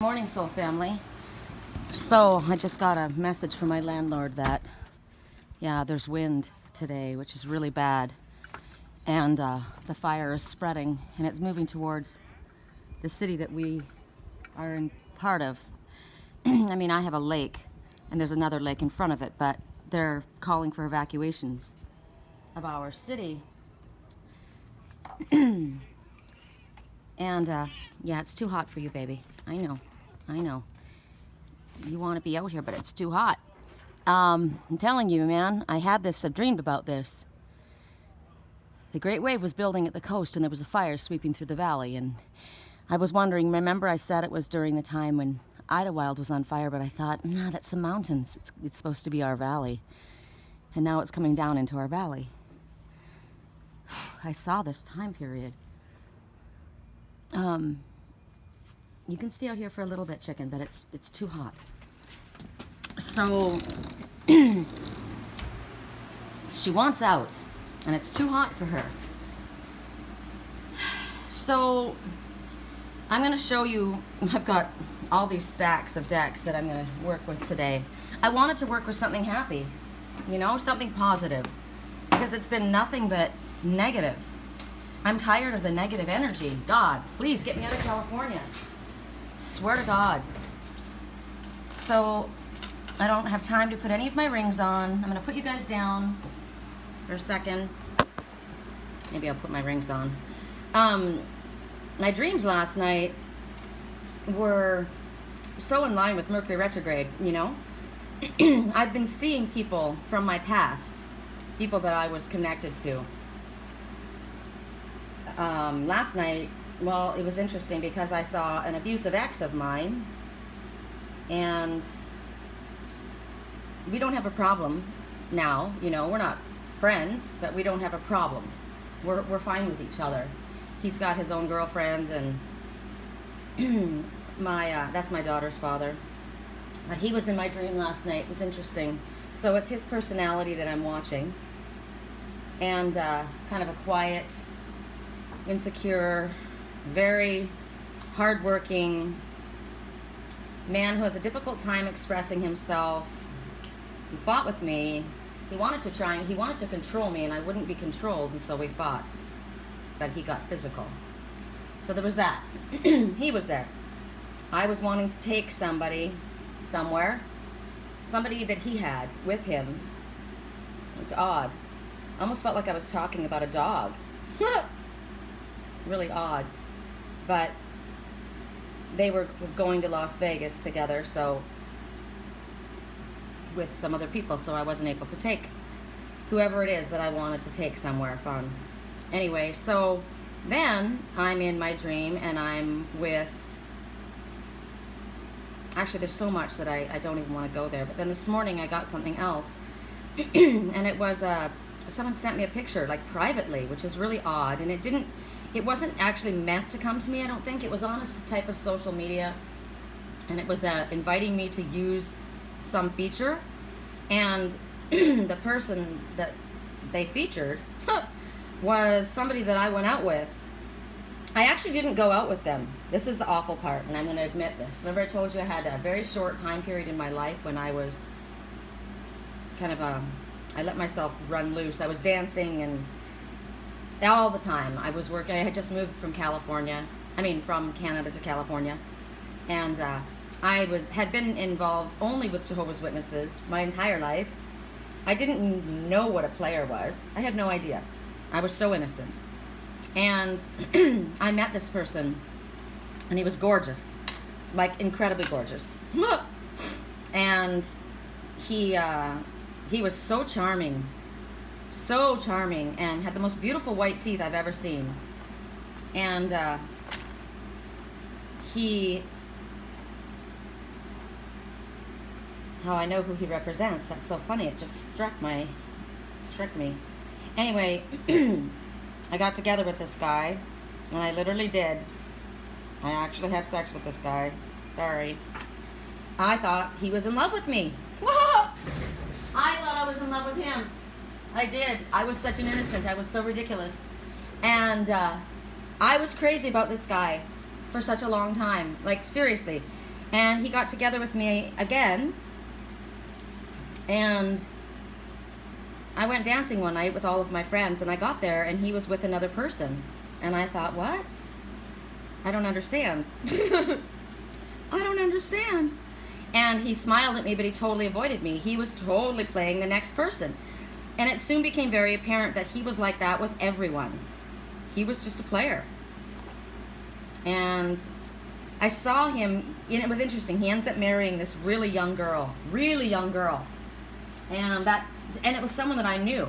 Morning, Soul Family. So, I just got a message from my landlord that, yeah, there's wind today, which is really bad. And the fire is spreading, and it's moving towards the city that we are in part of. I mean, I have a lake, and there's another lake in front of it, but they're calling for evacuations of our city. And, yeah, it's too hot for you, baby. I know. You want to be out here, but it's too hot. I'm telling you, man, I've dreamed about this. The Great Wave was building at the coast, and there was a fire sweeping through the valley, and I was wondering, remember I said it was during the time when Idlewild was on fire, but I thought, nah, that's the mountains. It's supposed to be our valley. And now it's coming down into our valley. I saw this time period. You can stay out here for a little bit, chicken, but it's too hot. So she wants out, and it's too hot for her. So I'm going to show you, I've got all these stacks of decks that I'm going to work with today. I wanted to work with something happy, you know, something positive, because it's been nothing but negative. I'm tired of the negative energy. God, please get me out of California. Swear to God. So I don't have time to put any of my rings on. I'm going to put you guys down for a second. Maybe I'll put my rings on. My dreams last night were so in line with Mercury retrograde, you know. I've been seeing people from my past, people that I was connected to. Last night, well, it was interesting because I saw an abusive ex of mine, and we don't have a problem now, you know, we're not friends, but we don't have a problem. We're fine with each other. He's got his own girlfriend, and that's my daughter's father. But he was in my dream last night. It was interesting. So it's his personality that I'm watching, and kind of a quiet, insecure, very hardworking man who has a difficult time expressing himself. He fought with me. He wanted to control me, and I wouldn't be controlled, and so we fought. But he got physical. So there was that. He was there. I was wanting to take somebody somewhere, somebody that he had with him. It's odd. I almost felt like I was talking about a dog. Really odd. But they were going to Las Vegas together, so with some other people, so I wasn't able to take whoever it is that I wanted to take somewhere fun. Anyway, so then I'm in my dream, and I'm with, actually there's so much that I don't even want to go there, but then this morning I got something else, and it was someone sent me a picture, like privately, which is really odd, and it wasn't actually meant to come to me, I don't think. It was on a type of social media, and it was inviting me to use some feature, and the person that they featured was somebody that I went out with. I actually didn't go out with them. This is the awful part, and I'm going to admit this. Remember I told you I had a very short time period in my life when I was kind of I let myself run loose. I was dancing and all the time. I was working. I had just moved from from Canada to California, and had been involved only with Jehovah's Witnesses my entire life. I didn't know what a player was. I had no idea. I was so innocent. And I met this person, and he was gorgeous, like incredibly gorgeous. And he was so charming, and had the most beautiful white teeth I've ever seen. And how I know who he represents. That's so funny. It just struck me. Anyway, I got together with this guy, and I literally did. I actually had sex with this guy. Sorry. I thought he was in love with me. I thought I was in love with him. I did. I was such an innocent. I was so ridiculous. And I was crazy about this guy for such a long time. Like, seriously. And he got together with me again, and I went dancing one night with all of my friends, and I got there and he was with another person. And I thought, what? I don't understand. I don't understand. And he smiled at me, but he totally avoided me. He was totally playing the next person. And it soon became very apparent that he was like that with everyone. He was just a player. And I saw him, and it was interesting. He ends up marrying this really young girl. And it was someone that I knew.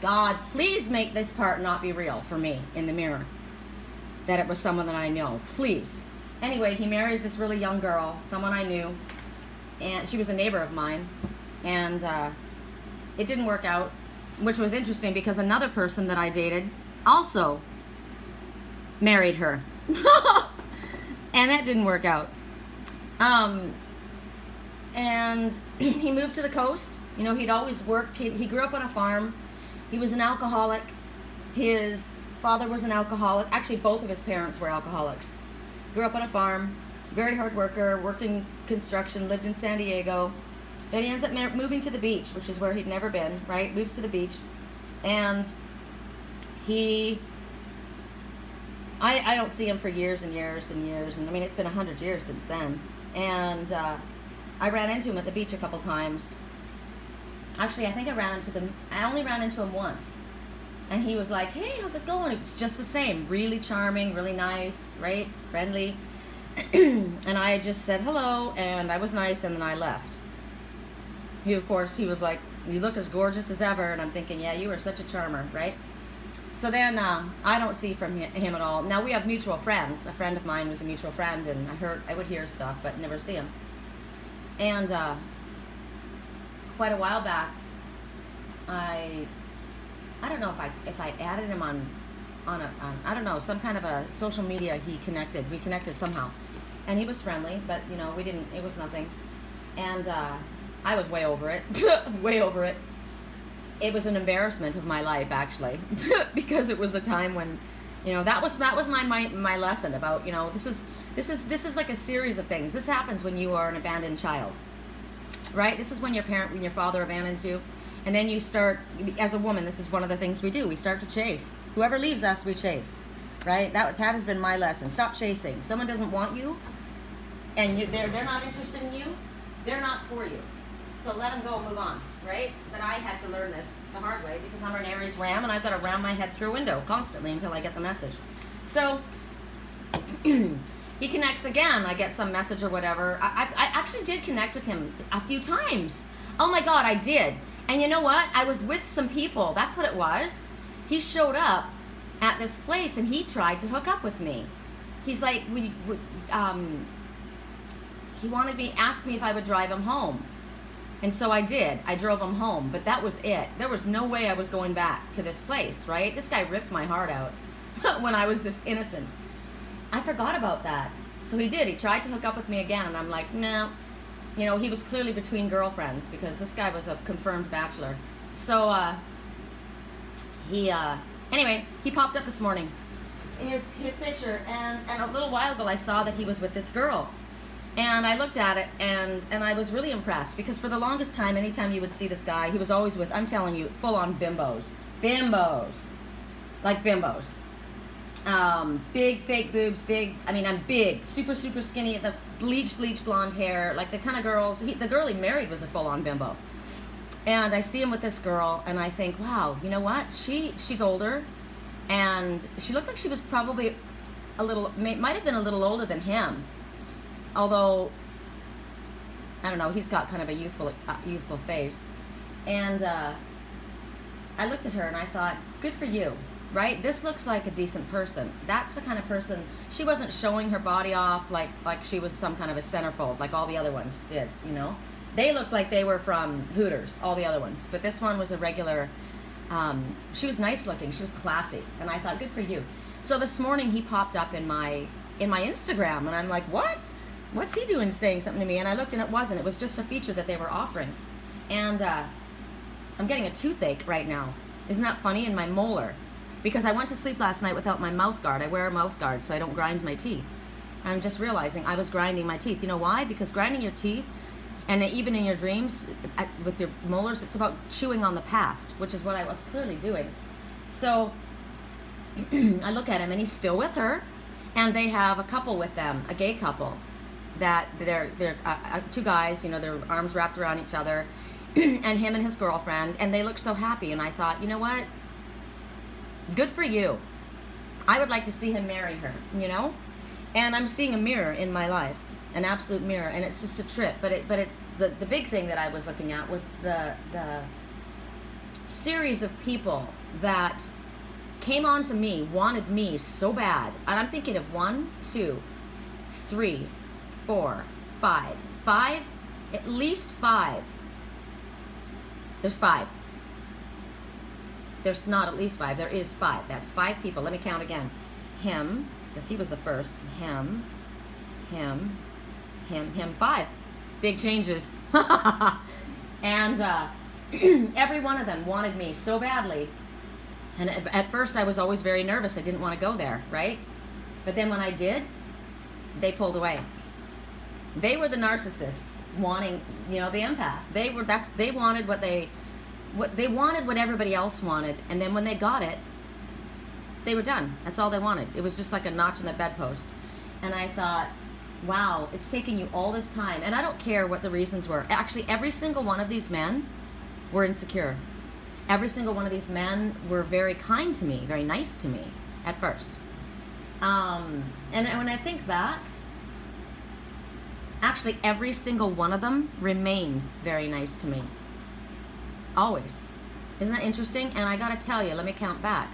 God, please make this part not be real for me in the mirror. That it was someone that I know. Please. Anyway, he marries this really young girl, someone I knew. And she was a neighbor of mine. And it didn't work out, which was interesting because another person that I dated also married her. And that didn't work out. And he moved to the coast. You know, he'd always worked. He grew up on a farm. He was an alcoholic. His father was an alcoholic. Actually, both of his parents were alcoholics. Grew up on a farm. Very hard worker. Worked in construction. Lived in San Diego. Then he ends up moving to the beach, which is where he'd never been, right? Moves to the beach. And I don't see him for years and years and years. And I mean, it's been 100 years since then. And I ran into him at the beach a couple times. Actually, I think I only ran into him once. And he was like, hey, how's it going? It was just the same. Really charming, really nice, right? Friendly. And I just said hello, and I was nice, and then I left. He was like, you look as gorgeous as ever. And I'm thinking, yeah, you are such a charmer, right? So then I don't see from him at all. Now, we have mutual friends. A friend of mine was a mutual friend, and I would hear stuff, but never see him. And quite a while back, I don't know if I added him on I don't know, some kind of a social media. We connected somehow, and he was friendly, but you know, it was nothing. And I was way over it. Way over it. It was an embarrassment of my life, actually. Because it was the time when, you know, that was my lesson about, you know, this is like a series of things. This happens when you are an abandoned child, right? This is when your father abandons you. And then you start, as a woman, this is one of the things we do. We start to chase. Whoever leaves us, we chase, right? That has been my lesson. Stop chasing. If someone doesn't want you, and they're not interested in you, they're not for you. So let them go and move on, right? But I had to learn this the hard way because I'm an Aries ram, and I've got to ram my head through a window constantly until I get the message. So he connects again. I get some message or whatever. I actually did connect with him a few times. Oh my God, I did. And you know what? I was with some people. That's what it was. He showed up at this place and he tried to hook up with me. He's like, he asked me if I would drive him home. And so I did. I drove him home, but that was it. There was no way I was going back to this place, right? This guy ripped my heart out when I was this innocent. I forgot about that. So he did. He tried to hook up with me again, and I'm like, no. You know, he was clearly between girlfriends because this guy was a confirmed bachelor. So, anyway, he popped up this morning. His picture, and a little while ago I saw that he was with this girl. And I looked at it, and I was really impressed because for the longest time, anytime you would see this guy, he was always with, I'm telling you, full-on bimbos. Bimbos. Like bimbos. Big fake boobs, I'm big, super skinny, the bleach blonde hair, like the kind of girls, the girl he married was a full-on bimbo. And I see him with this girl, and I think, wow, you know what, she's older, and she looked like she was probably might have been a little older than him, although, I don't know, he's got kind of a youthful face. And I looked at her and I thought, good for you. Right? This looks like a decent person. That's the kind of person, she wasn't showing her body off like she was some kind of a centerfold like all the other ones did, you know? They looked like they were from Hooters, all the other ones. But this one was a regular, she was nice looking, she was classy. And I thought, good for you. So this morning he popped up in my Instagram and I'm like, what? What's he doing saying something to me? And I looked and it wasn't. It was just a feature that they were offering. And I'm getting a toothache right now. Isn't that funny? In my molar. Because I went to sleep last night without my mouth guard. I wear a mouth guard so I don't grind my teeth. I'm just realizing I was grinding my teeth. You know why? Because grinding your teeth, and even in your dreams with your molars, it's about chewing on the past, which is what I was clearly doing. So I look at him, and he's still with her, and they have a couple with them, a gay couple, that they're two guys, you know, their arms wrapped around each other, and him and his girlfriend, and they look so happy. And I thought, you know what? Good for you. I would like to see him marry her, you know? And I'm seeing a mirror in my life, an absolute mirror, and it's just a trip. But the big thing that I was looking at was the series of people that came on to me, wanted me so bad. And I'm thinking of 1, 2, 3, 4, 5, at least 5. There's 5. There's not at least 5. There is 5. That's 5 people. Let me count again. Him, because he was the first. Him. 5. Big changes. And every one of them wanted me so badly. And at first I was always very nervous. I didn't want to go there, right? But then when I did, they pulled away. They were the narcissists wanting, you know, the empath. They wanted what everybody else wanted, and then when they got it, they were done. That's all they wanted. It was just like a notch in the bedpost. And I thought, wow, it's taken you all this time. And I don't care what the reasons were. Actually, every single one of these men were insecure. Every single one of these men were very kind to me, very nice to me at first. And when I think back, actually every single one of them remained very nice to me. Always. Isn't that interesting? And I gotta tell you, let me count back.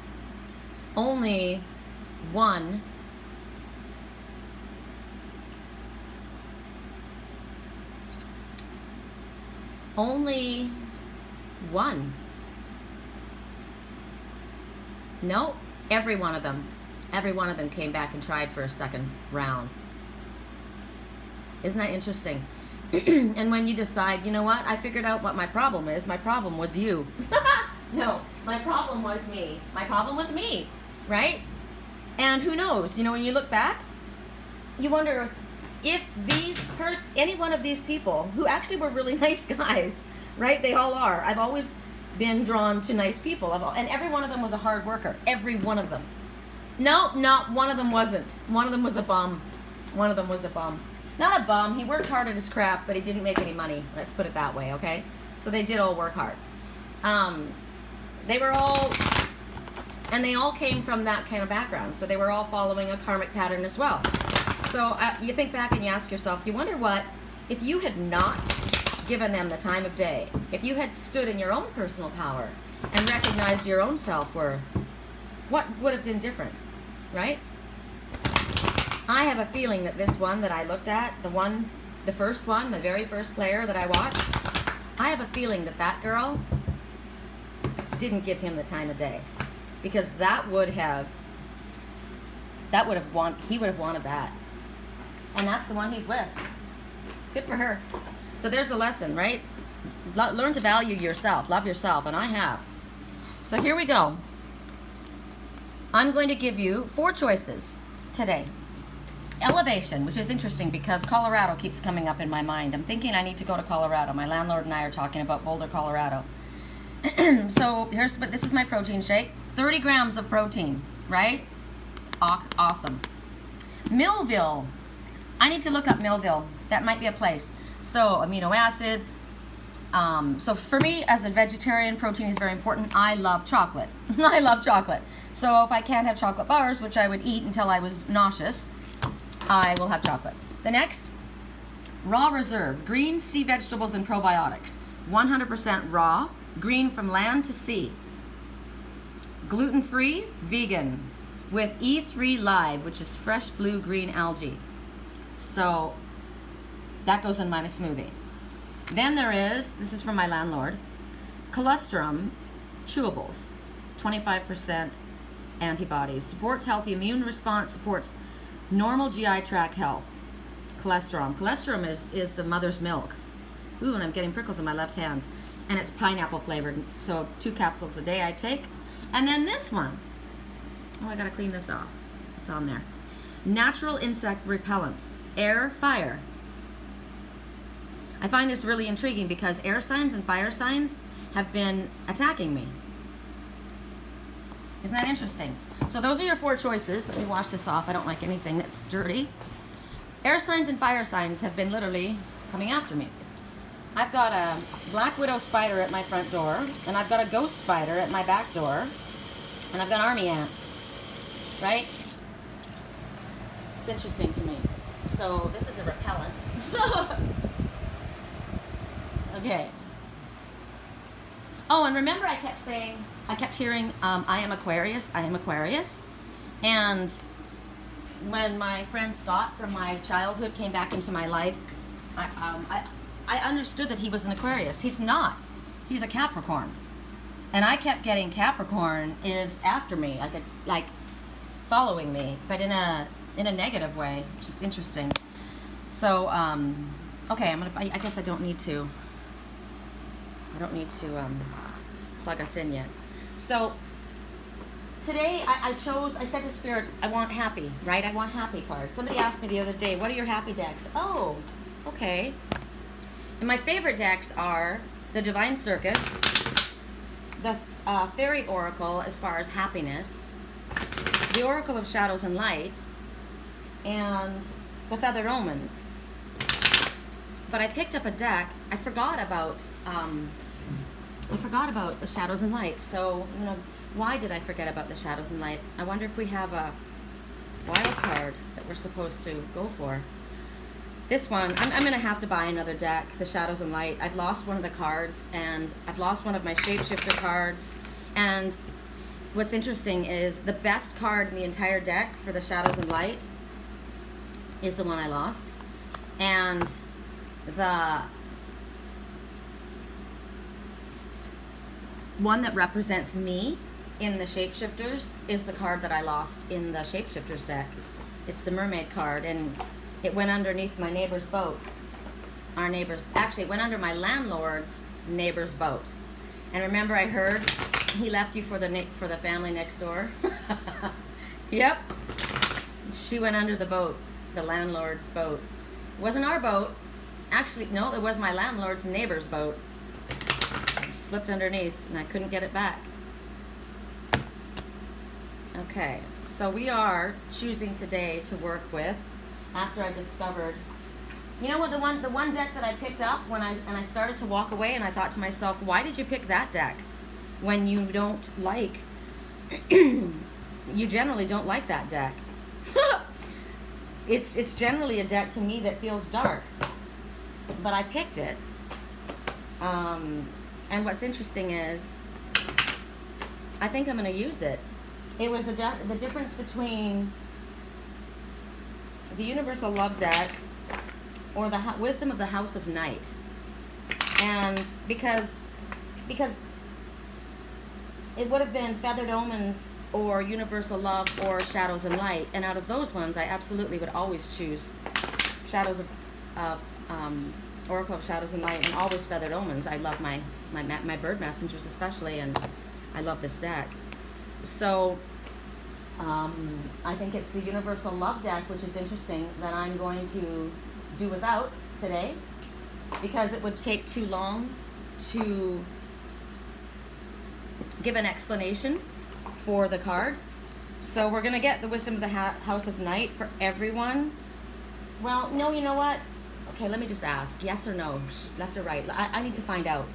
Only one No, every one of them came back and tried for a second round. Isn't that interesting? And when you decide, you know what, I figured out what my problem is. My problem was you. No, my problem was me. My problem was me, right? And who knows, you know, when you look back, you wonder if any one of these people, who actually were really nice guys, right? They all are. I've always been drawn to nice people. And every one of them was a hard worker. Every one of them. No, not one of them wasn't. One of them was a bum. One of them was a bum. Not a bum. He worked hard at his craft, but he didn't make any money. Let's put it that way, okay? So they did all work hard. They were all, and they all came from that kind of background. So they were all following a karmic pattern as well. So you think back and you ask yourself, you wonder what, if you had not given them the time of day, if you had stood in your own personal power and recognized your own self-worth, what would have been different, right? I have a feeling that this one that I looked at, the first one, the very first player that I watched, I have a feeling that that girl didn't give him the time of day, because he would have wanted that. And that's the one he's with. Good for her. So there's the lesson, right? Learn to value yourself, love yourself, and I have. So here we go. I'm going to give you 4 choices today. Elevation, which is interesting because Colorado keeps coming up in my mind. I'm thinking I need to go to Colorado. My landlord and I are talking about Boulder, Colorado. So this is my protein shake. 30 grams of protein, right? Awesome. Millville. I need to look up Millville. That might be a place. So amino acids. So for me, as a vegetarian, protein is very important. I love chocolate. I love chocolate. So if I can't have chocolate bars, which I would eat until I was nauseous, I will have chocolate. The next, Raw Reserve, green sea vegetables and probiotics. 100% raw, green from land to sea. Gluten-free, vegan, with E3 Live, which is fresh blue-green algae. So that goes in my smoothie. Then there is, this is from my landlord, Colostrum chewables, 25% antibodies, supports healthy immune response, supports normal GI tract health. Colostrum. Colostrum is the mother's milk. Ooh, and I'm getting prickles in my left hand. And it's pineapple flavored, so 2 capsules a day I take. And then this one. Oh, I gotta clean this off. It's on there. Natural insect repellent. Air, fire. I find this really intriguing because air signs and fire signs have been attacking me. Isn't that interesting? So those are your 4 choices. Let me wash this off. I don't like anything that's dirty. Air signs and fire signs have been literally coming after me. I've got a black widow spider at my front door, and I've got a ghost spider at my back door, and I've got army ants, right? It's interesting to me. So this is a repellent. Okay. Oh, and remember I kept hearing, I am Aquarius, I am Aquarius. And when my friend Scott from my childhood came back into my life, I understood that he was an Aquarius. He's not. He's a Capricorn. And I kept getting Capricorn is after me, like following me, but in a negative way, which is interesting. So, okay, I guess I don't need to plug us in yet. So today I said to Spirit, I want happy, right? I want happy cards. Somebody asked me the other day, what are your happy decks? Oh, okay. And my favorite decks are the Divine Circus, the Faery Oracle as far as happiness, the Oracle of Shadows and Light, and the Feathered Omens. But I picked up a deck. I forgot about the Shadows and Light. So, why did I forget about the Shadows and Light? I wonder if we have a wild card that we're supposed to go for. This one, I'm going to have to buy another deck, the Shadows and Light. I've lost one of the cards, and I've lost one of my Shapeshifter cards. And what's interesting is the best card in the entire deck for the Shadows and Light is the one I lost. And the one that represents me in the Shapeshifters is the card that I lost in the Shapeshifters deck. It's the Mermaid card, and it went underneath my neighbor's boat. It went under my landlord's neighbor's boat. And remember, I heard he left you for the family next door. Yep. She went under the boat, the landlord's boat. It wasn't our boat. Actually, no, it was my landlord's neighbor's boat. It slipped underneath, and I couldn't get it back. Okay, so we are choosing today to work with, after I discovered, you know what, the one deck that I picked up when I started to walk away, and I thought to myself, why did you pick that deck when you don't like, you generally don't like that deck. It's generally a deck to me that feels dark, but I picked it. And what's interesting is, I think I'm going to use it. It was the difference between the Universal Love deck or the Wisdom of the House of Night. And because it would have been Feathered Omens or Universal Love or Shadows and Light, and out of those ones I absolutely would always choose Shadows of Oracle of Shadows and Light, and always Feathered Omens. I love my bird messengers especially, and I love this deck. So I think it's the Universal Love deck, which is interesting, that I'm going to do without today, because it would take too long to give an explanation for the card. So we're going to get the Wisdom of the House of Night for everyone. Well, no, you know what? Okay, let me just ask. Yes or no? Left or right? I need to find out.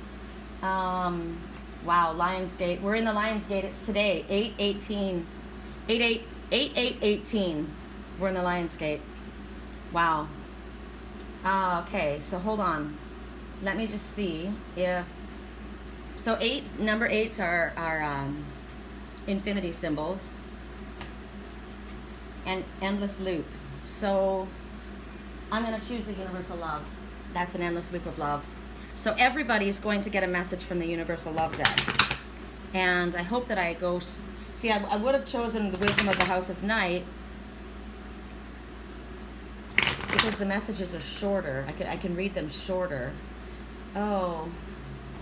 Wow, Lionsgate. We're in the Lionsgate. It's today, 8/18. 8/8/18. We're in the Lionsgate. Wow. Okay, so hold on. Let me just see if... So number 8s are infinity symbols. And endless loop. So I'm going to choose the Universal Love. That's an endless loop of love. So everybody is going to get a message from the Universal Love deck. And I hope that I go... See, I would have chosen the Wisdom of the House of Night because the messages are shorter. I can read them shorter. Oh,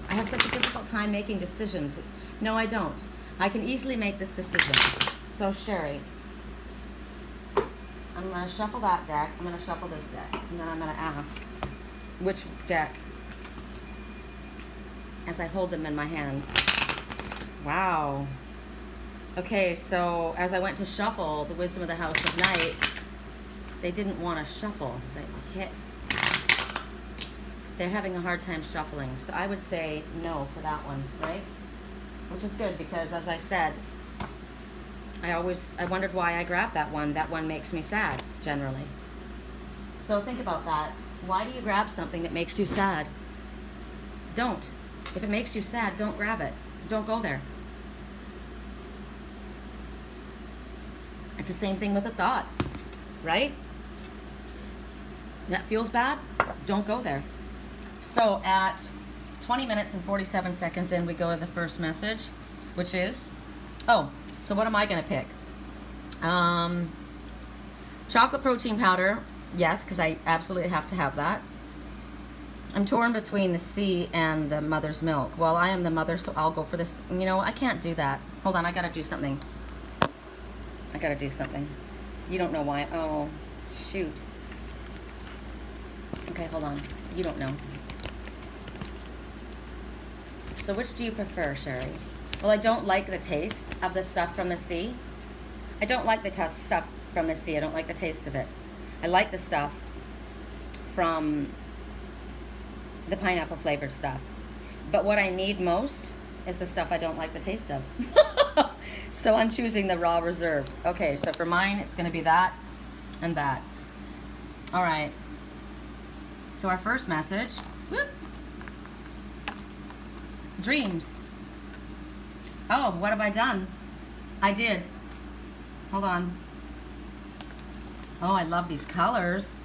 I have such a difficult time making decisions. No, I don't. I can easily make this decision. So, Sherry, I'm going to shuffle that deck. I'm going to shuffle this deck. And then I'm going to ask which deck, as I hold them in my hands. Wow. Okay, so as I went to shuffle the Wisdom of the House of Night, they didn't want to shuffle. They're having a hard time shuffling. So I would say no for that one, right? Which is good because, as I said, I wondered why I grabbed that one. That one makes me sad, generally. So think about that. Why do you grab something that makes you sad? Don't. If it makes you sad, don't grab it. Don't go there. It's the same thing with a thought, right? That feels bad? Don't go there. So at 20 minutes and 47 seconds in, we go to the first message, which is, so what am I going to pick? Chocolate protein powder, yes, because I absolutely have to have that. I'm torn between the sea and the mother's milk. Well, I am the mother, so I'll go for this. You know, I can't do that. Hold on, I got to do something. You don't know why. Oh, shoot. Okay, hold on. You don't know. So which do you prefer, Sherry? Well, I don't like the taste of the stuff from the sea. I don't like the stuff from the sea. I don't like the taste of it. I like the stuff from the pineapple flavored stuff. But what I need most is the stuff I don't like the taste of. So I'm choosing the raw reserve. Okay, so for mine, it's going to be that and that. All right. So our first message, whoop, dreams. Oh, what have I done? I did. Hold on. Oh, I love these colors.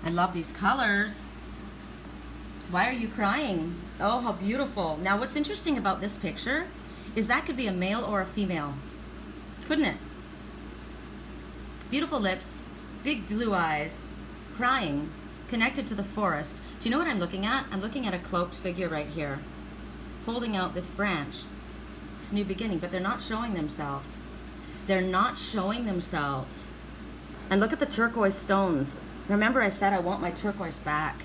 I love these colors. Why are you crying? Oh, how beautiful. Now, what's interesting about this picture is that could be a male or a female. Couldn't it? Beautiful lips, big blue eyes, crying, connected to the forest. Do you know what I'm looking at? I'm looking at a cloaked figure right here, holding out this branch, this new beginning, but they're not showing themselves. They're not showing themselves. And look at the turquoise stones. Remember I said I want my turquoise back.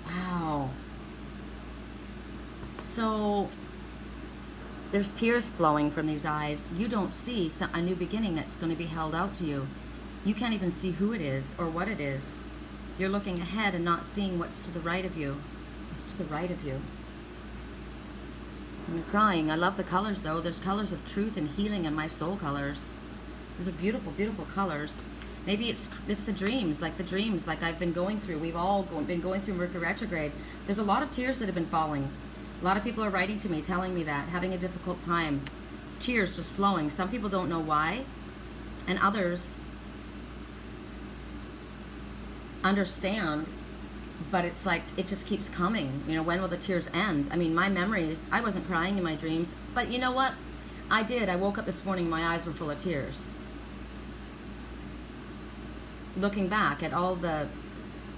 Wow. So there's tears flowing from these eyes. You don't see a new beginning that's going to be held out to you. You can't even see who it is or what it is. You're looking ahead and not seeing what's to the right of you. What's to the right of you. And you're crying. I love the colors though. There's colors of truth and healing in my soul colors. Those are beautiful, beautiful colors. Maybe it's the dreams, like I've been going through. We've all been going through Mercury retrograde. There's a lot of tears that have been falling. A lot of people are writing to me, telling me that, having a difficult time. Tears just flowing. Some people don't know why, and others understand, but it's like, it just keeps coming. You know, when will the tears end? I mean, my memories, I wasn't crying in my dreams, but you know what? I did. I woke up this morning, my eyes were full of tears. Looking back at all the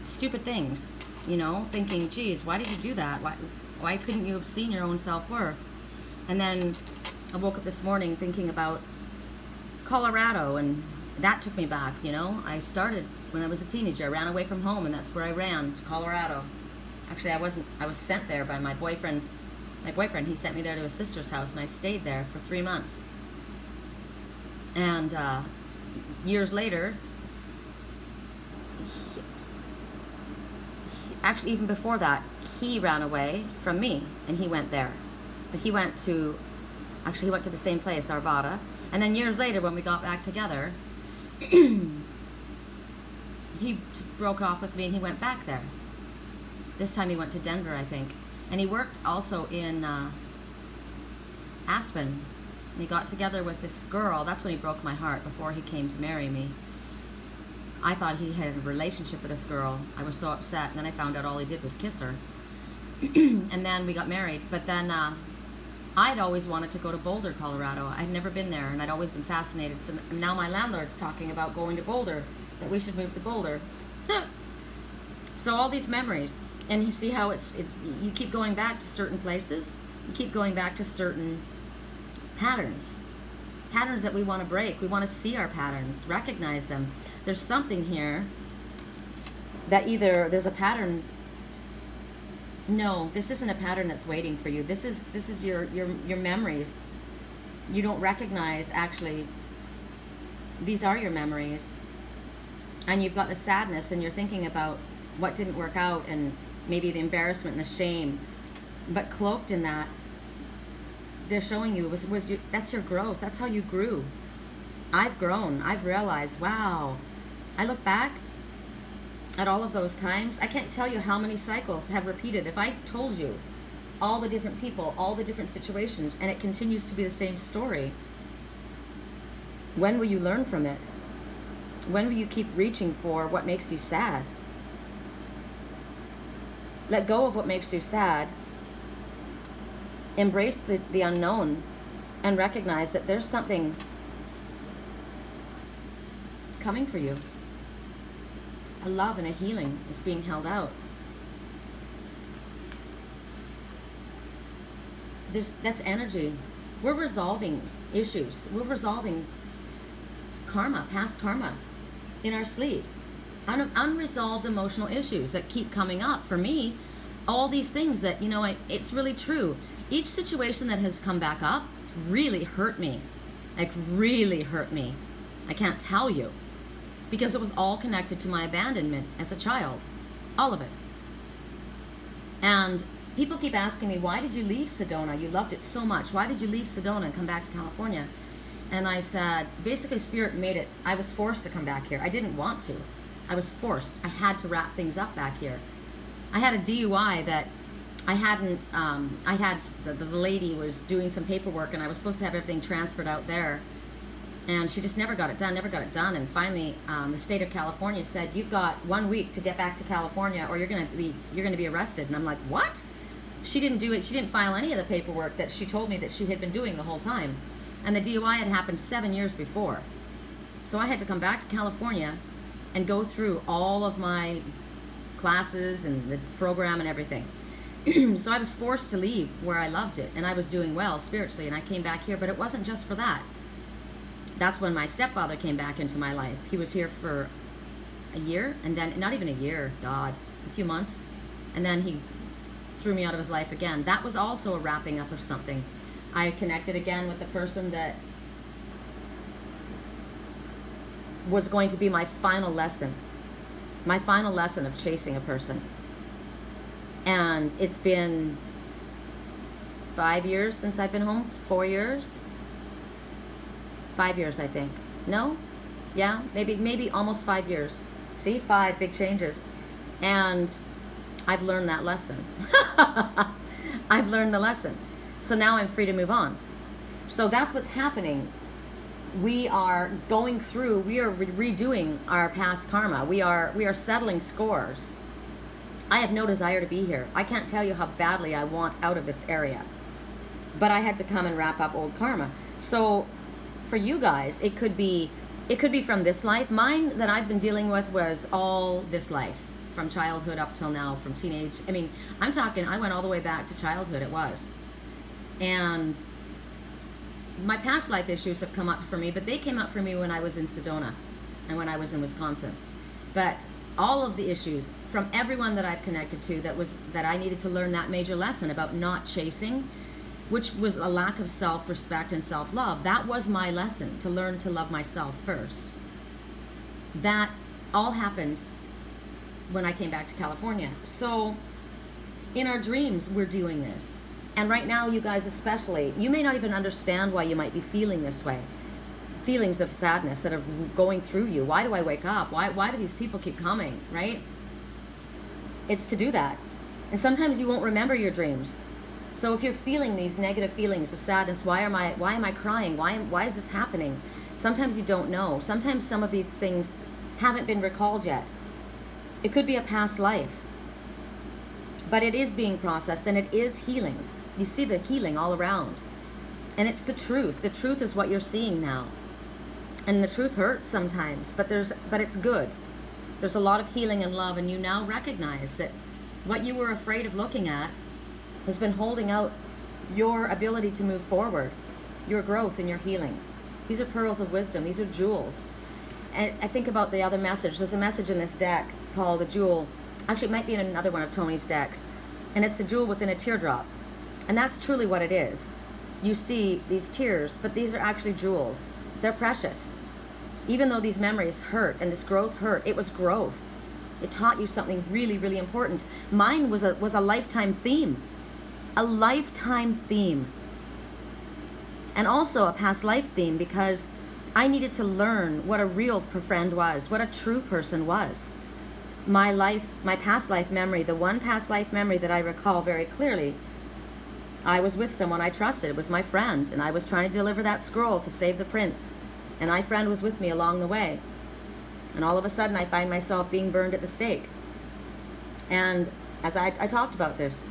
stupid things, you know, thinking, geez, why did you do that? Why couldn't you have seen your own self-worth? And then I woke up this morning thinking about Colorado, and that took me back, you know. I started when I was a teenager. I ran away from home, and that's where I ran, to Colorado. Actually, I was sent there by my boyfriend. He sent me there to his sister's house, and I stayed there for 3 months. And years later, actually even before that, he ran away from me, and he went there. But he went to the same place, Arvada. And then years later, when we got back together, he broke off with me, and he went back there. This time he went to Denver, I think. And he worked also in Aspen. And he got together with this girl. That's when he broke my heart, before he came to marry me. I thought he had a relationship with this girl. I was so upset. And then I found out all he did was kiss her. And then we got married. But then I'd always wanted to go to Boulder, Colorado. I'd never been there, and I'd always been fascinated. So now my landlord's talking about going to Boulder, that we should move to Boulder. So all these memories. And you see how you keep going back to certain places. You keep going back to certain patterns. patterns that we want to break. We want to see our patterns, recognize them. There's something here that either there's a pattern. No, this isn't a pattern that's waiting for you. This is your memories. You don't recognize, actually, these are your memories. And you've got the sadness, and you're thinking about what didn't work out, and maybe the embarrassment and the shame. But cloaked in that, they're showing you that's your growth. That's how you grew. I've grown. I've realized, wow. I look back at all of those times. I can't tell you how many cycles have repeated. If I told you all the different people, all the different situations, and it continues to be the same story, when will you learn from it? When will you keep reaching for what makes you sad? Let go of what makes you sad. Embrace the unknown and recognize that there's something coming for you. A love and a healing is being held out. That's energy. We're resolving issues. We're resolving karma, past karma, in our sleep. Unresolved emotional issues that keep coming up. For me, all these things that, it's really true. Each situation that has come back up really hurt me. Like, really hurt me. I can't tell you. Because it was all connected to my abandonment as a child. All of it. And people keep asking me, why did you leave Sedona? You loved it so much. Why did you leave Sedona and come back to California? And I said, basically, Spirit made it. I was forced to come back here. I didn't want to. I was forced. I had to wrap things up back here. I had a DUI that I hadn't, the lady was doing some paperwork, and I was supposed to have everything transferred out there. And she just never got it done. And finally, the state of California said, you've got 1 week to get back to California, or you're going to be arrested. And I'm like, what? She didn't do it. She didn't file any of the paperwork that she told me that she had been doing the whole time. And the DUI had happened 7 years before. So I had to come back to California and go through all of my classes and the program and everything. So I was forced to leave where I loved it, and I was doing well spiritually, and I came back here. But it wasn't just for that. That's when my stepfather came back into my life. He was here for a year, and then, not even a year, God, a few months. And then he threw me out of his life again. That was also a wrapping up of something. I connected again with the person that was going to be my final lesson of chasing a person. And it's been 5 years since I've been home. 4 years. 5 years, I think. No? Yeah, maybe almost 5 years. See, 5 big changes. And I've learned that lesson. I've learned the lesson. So now I'm free to move on. So that's what's happening. We are going through, we are redoing our past karma. We are settling scores. I have no desire to be here. I can't tell you how badly I want out of this area. But I had to come and wrap up old karma. So for you guys, it could be from this life. Mine that I've been dealing with was all this life, from childhood up till now, from teenage. I mean, I'm talking, I went all the way back to childhood, it was. And my past life issues have come up for me, but they came up for me when I was in Sedona and when I was in Wisconsin. But all of the issues from everyone that I've connected to that I needed to learn that major lesson about not chasing, which was a lack of self-respect and self-love. That was my lesson, to learn to love myself first. That all happened when I came back to California. So in our dreams, we're doing this. And right now, you guys especially, you may not even understand why you might be feeling this way. Feelings of sadness that are going through you. Why do I wake up? Why do these people keep coming, right? It's to do that. And sometimes you won't remember your dreams. So if you're feeling these negative feelings of sadness, why am I crying? Why is this happening? Sometimes you don't know. Sometimes some of these things haven't been recalled yet. It could be a past life. But it is being processed, and it is healing. You see the healing all around. And it's the truth. The truth is what you're seeing now. And the truth hurts sometimes, but it's good. There's a lot of healing and love, and you now recognize that what you were afraid of looking at has been holding out your ability to move forward, your growth and your healing. These are pearls of wisdom. These are jewels. And I think about the other message. There's a message in this deck. It's called a jewel. Actually, it might be in another one of Tony's decks. And it's a jewel within a teardrop. And that's truly what it is. You see these tears, but these are actually jewels. They're precious. Even though these memories hurt and this growth hurt, it was growth. It taught you something really, really important. Mine was a lifetime theme. A lifetime theme. And also a past life theme, because I needed to learn what a real friend was, what a true person was. My past life memory, the one past life memory that I recall very clearly, I was with someone I trusted. It was my friend, and I was trying to deliver that scroll to save the prince. And my friend was with me along the way. And all of a sudden I find myself being burned at the stake. And as I talked about this,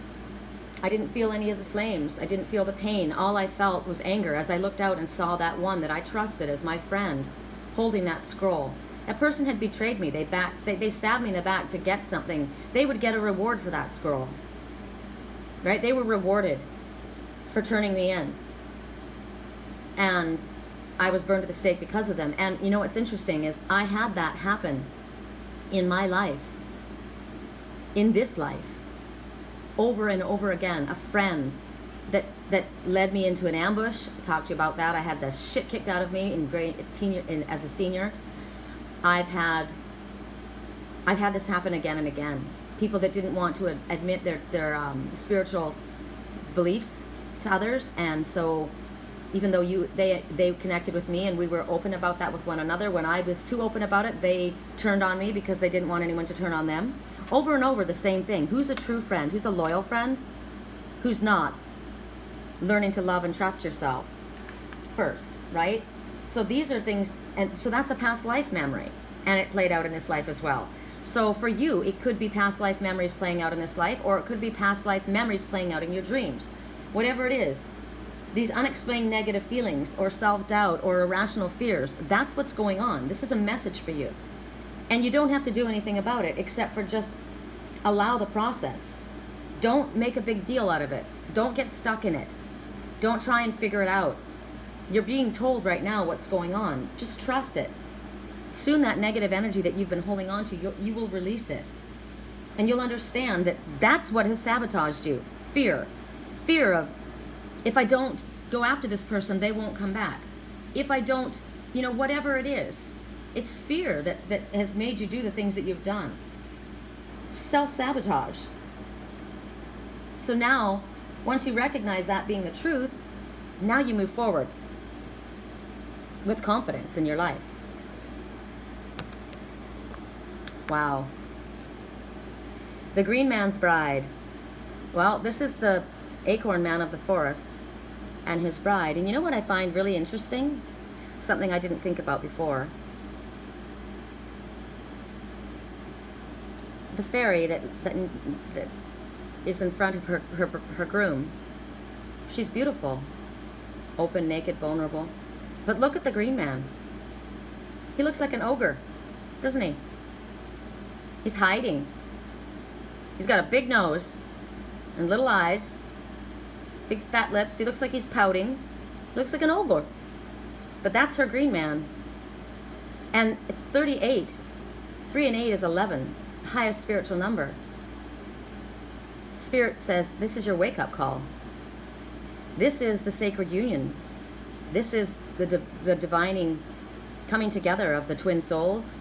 I didn't feel any of the flames. I didn't feel the pain. All I felt was anger as I looked out and saw that one that I trusted as my friend holding that scroll. That person had betrayed me. They stabbed me in the back to get something. They would get a reward for that scroll. Right? They were rewarded for turning me in. And I was burned at the stake because of them. And you know what's interesting is I had that happen in my life, in this life, over and over again. A friend that led me into an ambush. I talked to you about that. I had the shit kicked out of me as a senior. I've had this happen again and again. People that didn't want to admit their spiritual beliefs to others, and so even though they connected with me and we were open about that with one another, when I was too open about it, they turned on me because they didn't want anyone to turn on them. Over and over, the same thing. Who's a true friend? Who's a loyal friend? Who's not? Learning to love and trust yourself first, right? So these are things, and so that's a past life memory, and it played out in this life as well. So for you, it could be past life memories playing out in this life, or it could be past life memories playing out in your dreams. Whatever it is, these unexplained negative feelings or self-doubt or irrational fears, that's what's going on. This is a message for you. And you don't have to do anything about it except for just allow the process. Don't make a big deal out of it. Don't get stuck in it. Don't try and figure it out. You're being told right now what's going on. Just trust it. Soon that negative energy that you've been holding on to, you will release it. And you'll understand that that's what has sabotaged you. Fear. Fear of, if I don't go after this person, they won't come back. If I don't, whatever it is. It's fear that has made you do the things that you've done. Self-sabotage. So now, once you recognize that being the truth, now you move forward with confidence in your life. Wow. The Greenman's bride. Well, this is the acorn man of the forest and his bride. And you know what I find really interesting? Something I didn't think about before. The fairy that is in front of her groom. She's beautiful. Open, naked, vulnerable. But look at the green man. He looks like an ogre, doesn't he? He's hiding. He's got a big nose and little eyes, big fat lips. He looks like he's pouting. He looks like an ogre. But that's her green man. And 38, 3 and 8 is 11, highest spiritual number. Spirit says this is your wake-up call. This is the sacred union. This is the divining coming together of the twin souls,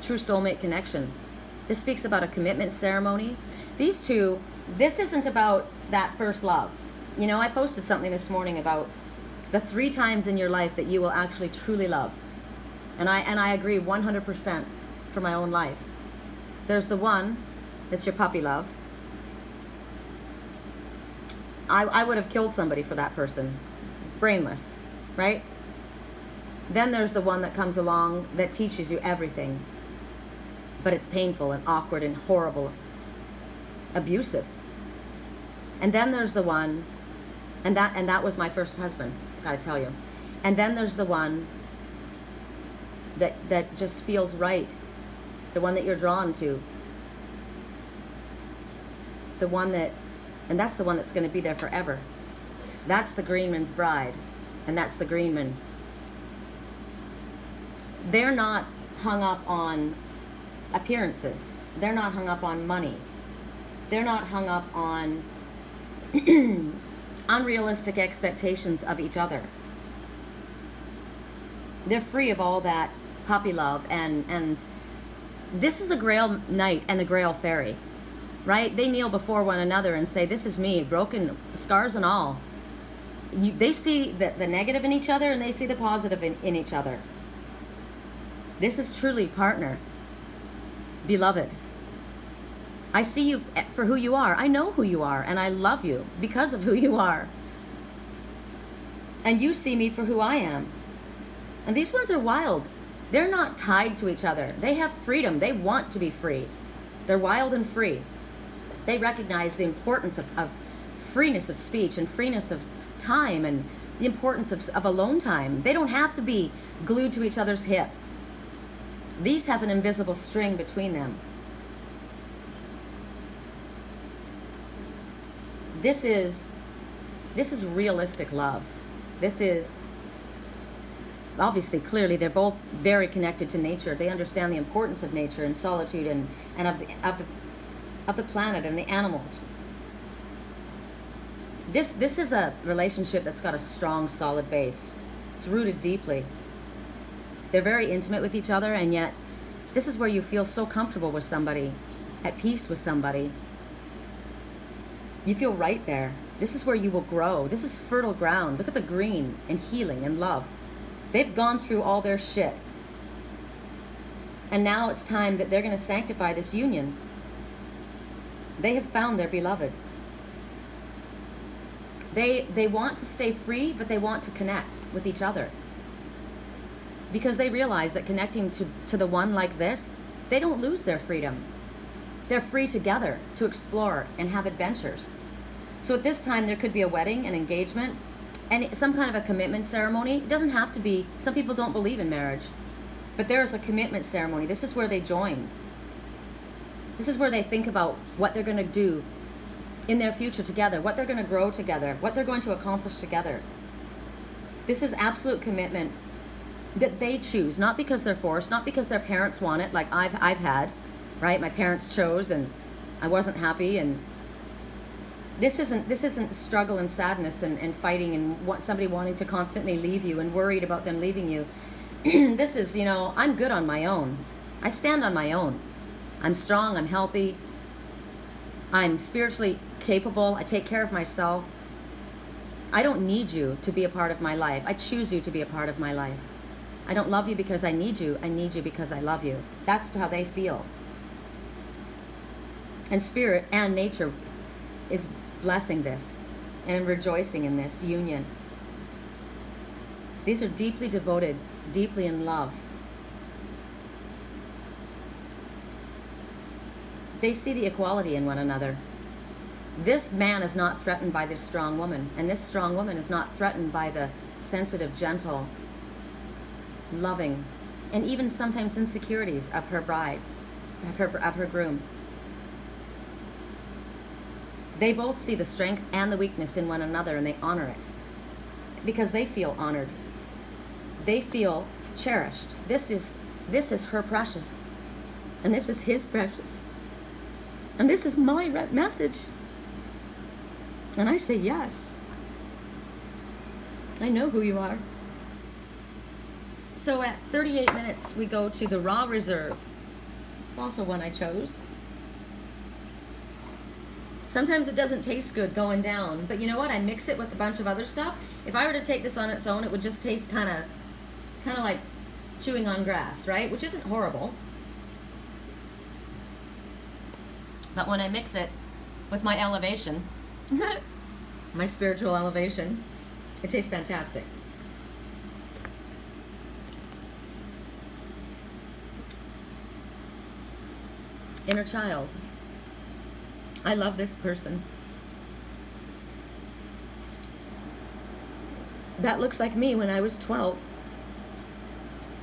true soulmate connection. This speaks about a commitment ceremony. These two, this isn't about that first love. I posted something this morning about the 3 times in your life that you will actually truly love. And I agree 100% for my own life. There's the one that's your puppy love. I would have killed somebody for that person. Brainless, right? Then there's the one that comes along that teaches you everything. But it's painful and awkward and horrible, abusive. And then there's the one, and that was my first husband, gotta tell you. And then there's the one that just feels right, the one that you're drawn to, the one and that's the one that's going to be there forever. That's the Greenman's bride, and that's the Greenman. They're not hung up on appearances. They're not hung up on money. They're not hung up on unrealistic expectations of each other. They're free of all that puppy love, and this is the Grail Knight and the Grail Fairy, right? They kneel before one another and say, this is me, broken, scars and all. They see the negative in each other, and they see the positive in each other. This is truly partner. Beloved, I see you for who you are. I know who you are, and I love you because of who you are. And you see me for who I am. And these ones are wild. They're not tied to each other. They have freedom. They want to be free. They're wild and free. They recognize the importance of freeness of speech and freeness of time and the importance of alone time. They don't have to be glued to each other's hip. These have an invisible string between them. This is realistic love. This is, obviously, clearly, they're both very connected to nature. They understand the importance of nature and solitude and of the planet and the animals. This is a relationship that's got a strong, solid base. It's rooted deeply. They're very intimate with each other, and yet this is where you feel so comfortable with somebody, at peace with somebody. You feel right there. This is where you will grow. This is fertile ground. Look at the green and healing and love. They've gone through all their shit. And now it's time that they're going to sanctify this union. They have found their beloved. They want to stay free, but they want to connect with each other. Because they realize that connecting to the one like this, they don't lose their freedom. They're free together to explore and have adventures. So at this time, there could be a wedding, an engagement, and some kind of a commitment ceremony. It doesn't have to be, some people don't believe in marriage, but there is a commitment ceremony. This is where they join. This is where they think about what they're going to do in their future together, what they're going to grow together, what they're going to accomplish together. This is absolute commitment that they choose, not because they're forced, not because their parents want it, like I've had, right? My parents chose and I wasn't happy, and this isn't struggle and sadness and fighting and somebody wanting to constantly leave you and worried about them leaving you. This is, I'm good on my own. I stand on my own. I'm strong, I'm healthy, I'm spiritually capable, I take care of myself. I don't need you to be a part of my life. I choose you to be a part of my life. I don't love you because I need you because I love you. That's how they feel. And spirit and nature is blessing this and rejoicing in this union. These are deeply devoted, deeply in love. They see the equality in one another. This man is not threatened by this strong woman, and this strong woman is not threatened by the sensitive, gentle, loving, and even sometimes insecurities of her bride, of her groom. They both see the strength and the weakness in one another, and they honor it because they feel honored. They feel cherished. This is her precious, and this is his precious, and this is my message. And I say yes. I know who you are. So at 38 minutes, we go to the Raw Reserve. It's also one I chose. Sometimes it doesn't taste good going down, but you know what? I mix it with a bunch of other stuff. If I were to take this on its own, it would just taste kind of like chewing on grass, right? Which isn't horrible. But when I mix it with my elevation, my spiritual elevation, it tastes fantastic. Inner child. I love this person. That looks like me when I was 12.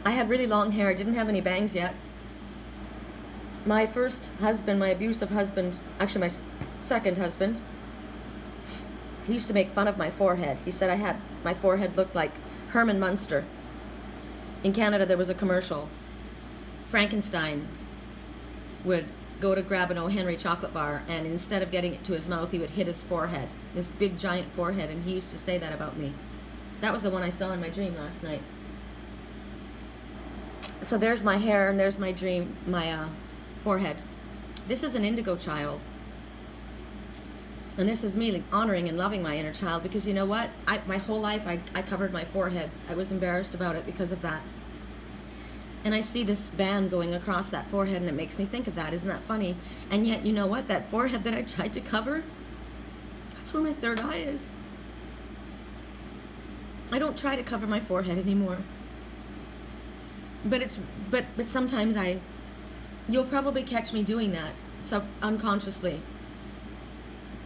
I had really long hair. I didn't have any bangs yet. My first husband, my abusive husband, actually my second husband, he used to make fun of my forehead. He said my forehead looked like Herman Munster. In Canada, there was a commercial. Frankenstein would go to grab an O. Henry chocolate bar, and instead of getting it to his mouth, he would hit his forehead, this big giant forehead, and he used to say that about me. That was the one I saw in my dream last night. So there's my hair, and there's my dream, my forehead. This is an indigo child. And this is me like, honoring and loving my inner child, because you know what? My whole life, I covered my forehead. I was embarrassed about it because of that. And I see this band going across that forehead, and it makes me think of that. Isn't that funny? And yet, you know what? That forehead that I tried to cover, that's where my third eye is. I don't try to cover my forehead anymore. But sometimes you'll probably catch me doing that, so unconsciously,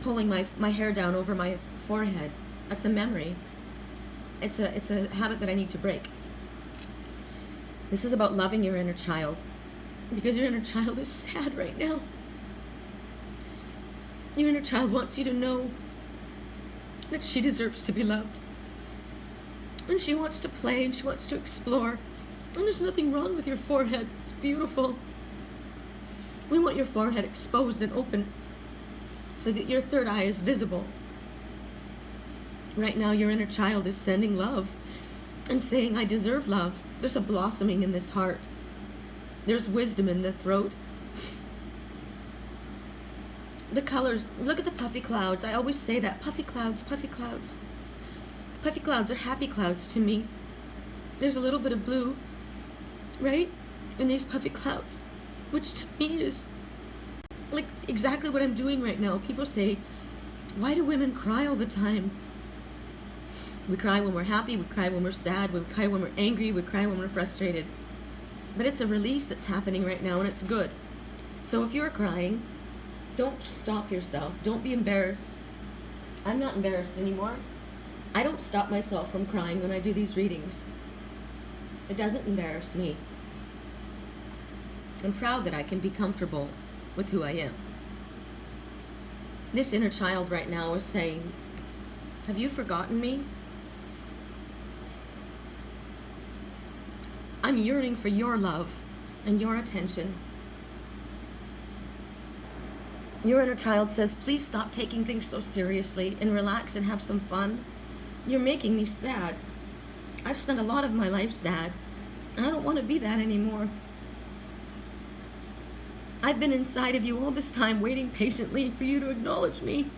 pulling my hair down over my forehead. That's a memory. It's a habit that I need to break. This is about loving your inner child, because your inner child is sad right now. Your inner child wants you to know that she deserves to be loved. And she wants to play, and she wants to explore. And there's nothing wrong with your forehead. It's beautiful. We want your forehead exposed and open so that your third eye is visible. Right now, your inner child is sending love and saying, I deserve love. There's a blossoming in this heart. There's wisdom in the throat. The colors, look at the puffy clouds. I always say that, puffy clouds, puffy clouds. Puffy clouds are happy clouds to me. There's a little bit of blue, right? And these puffy clouds, which to me is like exactly what I'm doing right now. People say, why do women cry all the time? We cry when we're happy, we cry when we're sad, we cry when we're angry, we cry when we're frustrated. But it's a release that's happening right now, and it's good. So if you're crying, don't stop yourself. Don't be embarrassed. I'm not embarrassed anymore. I don't stop myself from crying when I do these readings. It doesn't embarrass me. I'm proud that I can be comfortable with who I am. This inner child right now is saying, have you forgotten me? I'm yearning for your love and your attention. Your inner child says, please stop taking things so seriously and relax and have some fun. You're making me sad. I've spent a lot of my life sad, and I don't want to be that anymore. I've been inside of you all this time, waiting patiently for you to acknowledge me.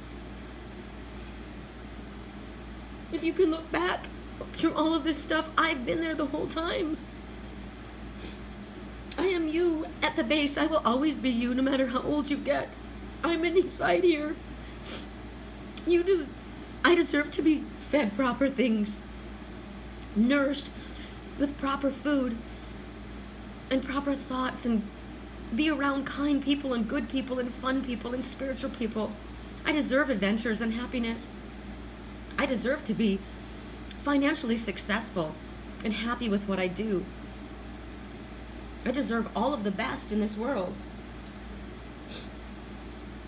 If you can look back through all of this stuff, I've been there the whole time. I am you at the base. I will always be you, no matter how old you get. I'm inside here. I deserve to be fed proper things, nourished with proper food and proper thoughts, and be around kind people and good people and fun people and spiritual people. I deserve adventures and happiness. I deserve to be financially successful and happy with what I do. I deserve all of the best in this world.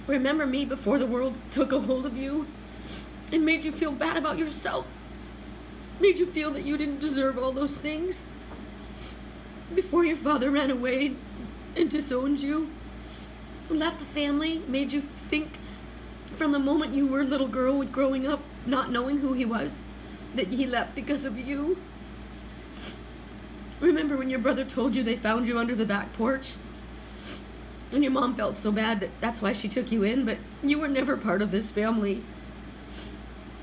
Remember me before the world took a hold of you and made you feel bad about yourself. Made you feel that you didn't deserve all those things. Before your father ran away and disowned you, left the family, made you think from the moment you were a little girl growing up, not knowing who he was, that he left because of you. Remember when your brother told you they found you under the back porch? And your mom felt so bad that that's why she took you in, but you were never part of this family.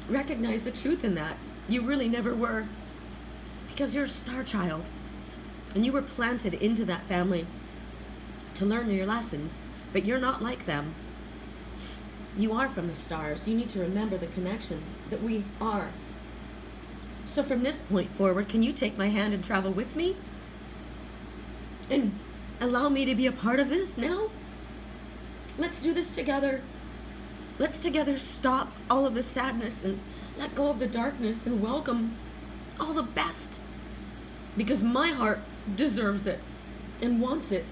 Recognize the truth in that. You really never were. Because you're a star child. And you were planted into that family to learn your lessons, but you're not like them. You are from the stars. You need to remember the connection that we are. So from this point forward, can you take my hand and travel with me? And allow me to be a part of this now? Let's do this together. Let's together stop all of the sadness and let go of the darkness and welcome all the best. Because my heart deserves it and wants it.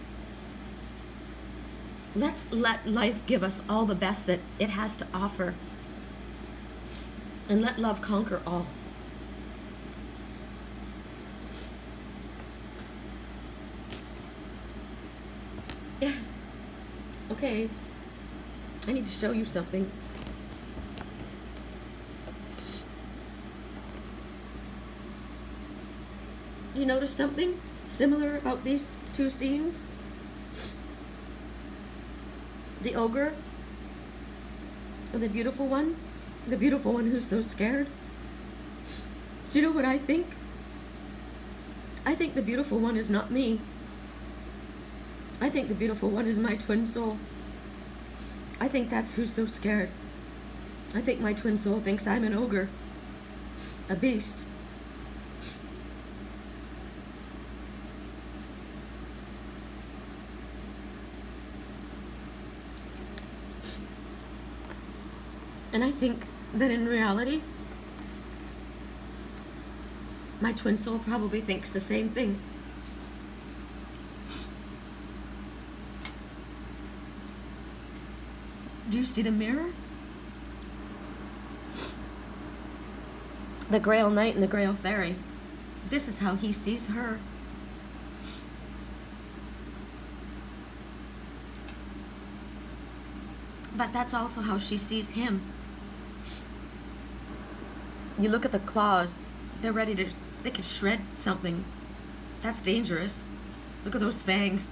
Let's let life give us all the best that it has to offer. And let love conquer all. Okay, I need to show you something. You notice something similar about these two scenes? The ogre and the beautiful one who's so scared. Do you know what I think? I think the beautiful one is not me. I think the beautiful one is my twin soul. I think that's who's so scared. I think my twin soul thinks I'm an ogre, a beast. And I think that in reality, my twin soul probably thinks the same thing. Do you see the mirror? The Grail Knight and the Grail Faery. This is how he sees her. But that's also how she sees him. You look at the claws, they're ready to, they could shred something. That's dangerous. Look at those fangs.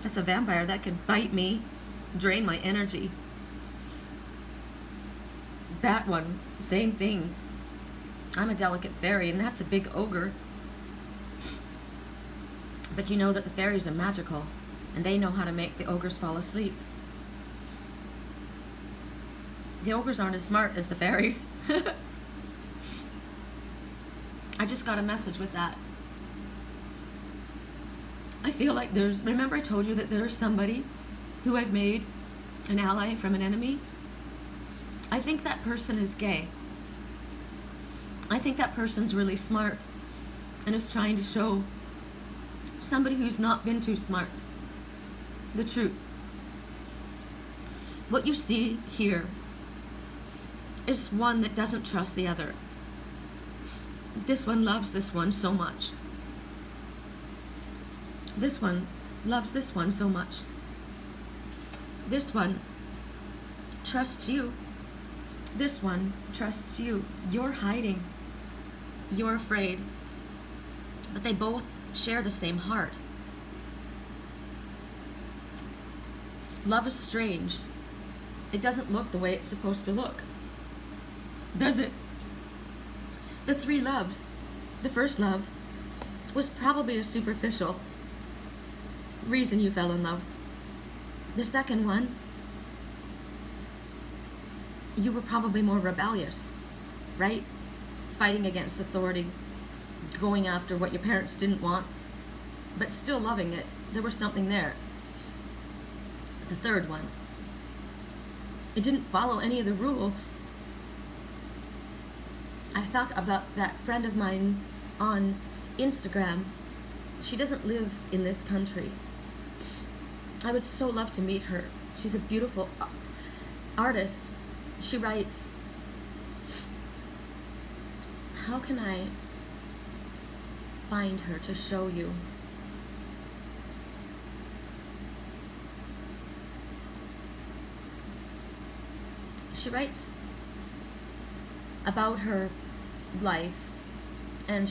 That's a vampire that could bite me, drain my energy. That one, same thing. I'm a delicate fairy, and that's a big ogre. But you know that the fairies are magical, and they know how to make the ogres fall asleep. The ogres aren't as smart as the fairies. I just got a message with that. I feel like remember I told you that there's somebody who I've made an ally from an enemy? I think that person is gay. I think that person's really smart and is trying to show somebody who's not been too smart the truth. What you see here is one that doesn't trust the other. This one loves this one so much. This one loves this one so much. This one trusts you. This one trusts you. You're hiding. You're afraid. But they both share the same heart. Love is strange. It doesn't look the way it's supposed to look. Does it? The three loves. The first love was probably a superficial reason you fell in love. The second one, you were probably more rebellious, right? Fighting against authority, going after what your parents didn't want, but still loving it. There was something there. The third one, it didn't follow any of the rules. I thought about that friend of mine on Instagram. She doesn't live in this country. I would so love to meet her. She's a beautiful artist. She writes, how can I find her to show you? She writes about her life, and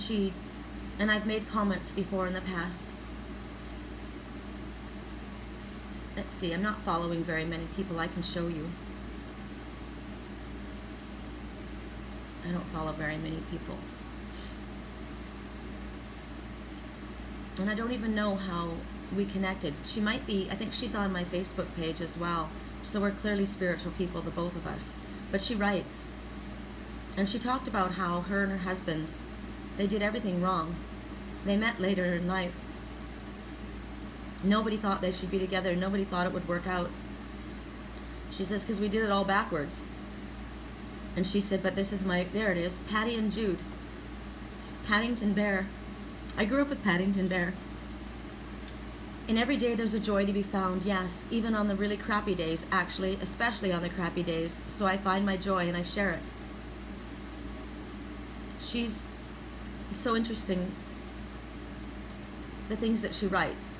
I've made comments before in the past. Let's see, I'm not following very many people. I can show you. I don't follow very many people. And I don't even know how we connected. She might be, I think she's on my Facebook page as well. So we're clearly spiritual people, the both of us. But she writes, and she talked about how her and her husband, they did everything wrong. They met later in life. Nobody thought they should be together. Nobody thought it would work out. She says, because we did it all backwards. And she said, but this is there it is, Patty and Jude. Paddington Bear. I grew up with Paddington Bear. In every day there's a joy to be found, yes, even on the really crappy days, actually, especially on the crappy days. So I find my joy and I share it. It's so interesting, the things that she writes.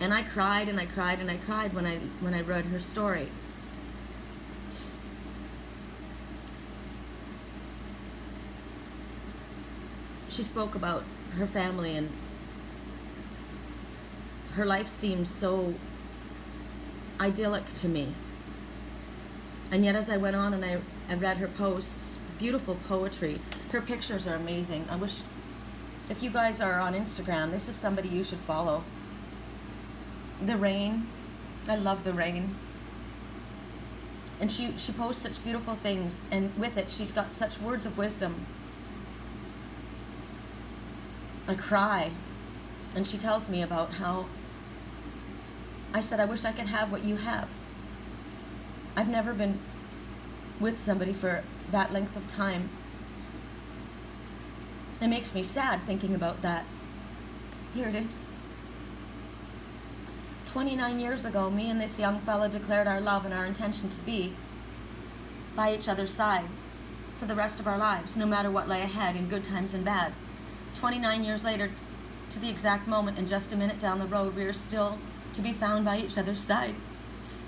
And I cried and I cried and I cried when I read her story. She spoke about her family, and her life seemed so idyllic to me. And yet as I went on and I read her posts, beautiful poetry, her pictures are amazing. I wish, if you guys are on Instagram, this is somebody you should follow. The rain, I love the rain. And she posts such beautiful things, and with it she's got such words of wisdom. I cry, and she tells me about how, I said, I wish I could have what you have. I've never been with somebody for that length of time. It makes me sad thinking about that. Here it is. 29 years ago, me and this young fella declared our love and our intention to be by each other's side for the rest of our lives, no matter what lay ahead in good times and bad. 29 years later, to the exact moment, and just a minute down the road, we are still to be found by each other's side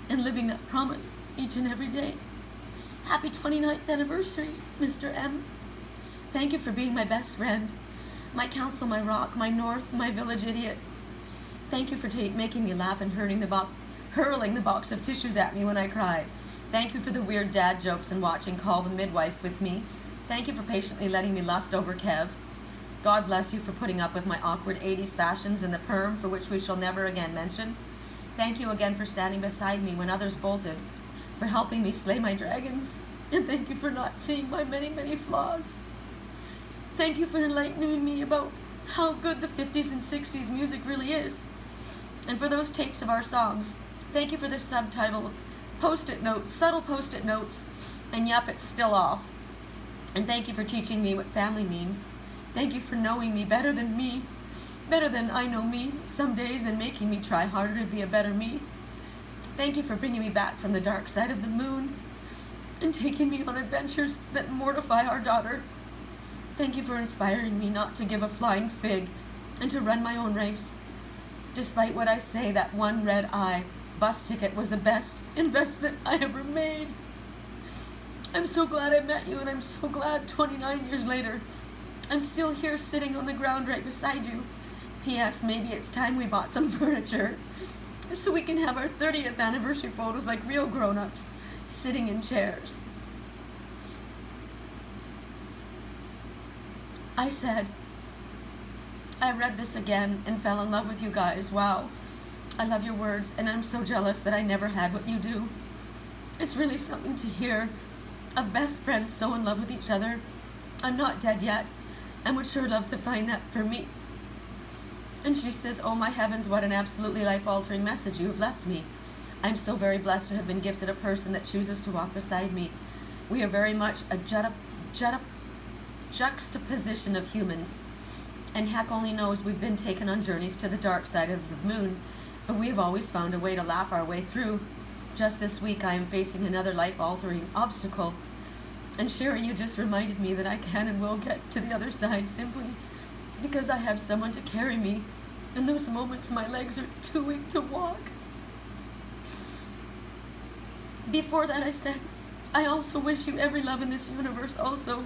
and living that promise each and every day. Happy 29th anniversary, Mr. M. Thank you for being my best friend, my counsel, my rock, my north, my village idiot. Thank you for making me laugh and hurling the box of tissues at me when I cry. Thank you for the weird dad jokes and watching Call the Midwife with me. Thank you for patiently letting me lust over Kev. God bless you for putting up with my awkward 80s fashions and the perm, for which we shall never again mention. Thank you again for standing beside me when others bolted, for helping me slay my dragons, and thank you for not seeing my many, many flaws. Thank you for enlightening me about how good the 50s and 60s music really is, and for those tapes of our songs. Thank you for the subtitle, post-it notes, subtle post-it notes, and yup, it's still off. And thank you for teaching me what family means. Thank you for knowing me, better than I know me some days, and making me try harder to be a better me. Thank you for bringing me back from the dark side of the moon and taking me on adventures that mortify our daughter. Thank you for inspiring me not to give a flying fig and to run my own race. Despite what I say, that one red-eye bus ticket was the best investment I ever made. I'm so glad I met you, and I'm so glad 29 years later, I'm still here sitting on the ground right beside you. P.S. Maybe it's time we bought some furniture so we can have our 30th anniversary photos like real grown-ups, sitting in chairs. I said, I read this again and fell in love with you guys. Wow. I love your words, and I'm so jealous that I never had what you do. It's really something to hear of best friends so in love with each other. I'm not dead yet, and would sure love to find that for me. And she says, oh my heavens, what an absolutely life-altering message you have left me. I'm so very blessed to have been gifted a person that chooses to walk beside me. We are very much a juxtaposition of humans. And heck only knows we've been taken on journeys to the dark side of the moon, but we have always found a way to laugh our way through. Just this week I am facing another life-altering obstacle. And Sherry, you just reminded me that I can and will get to the other side simply because I have someone to carry me. In those moments my legs are too weak to walk. Before that I said, I also wish you every love in this universe also.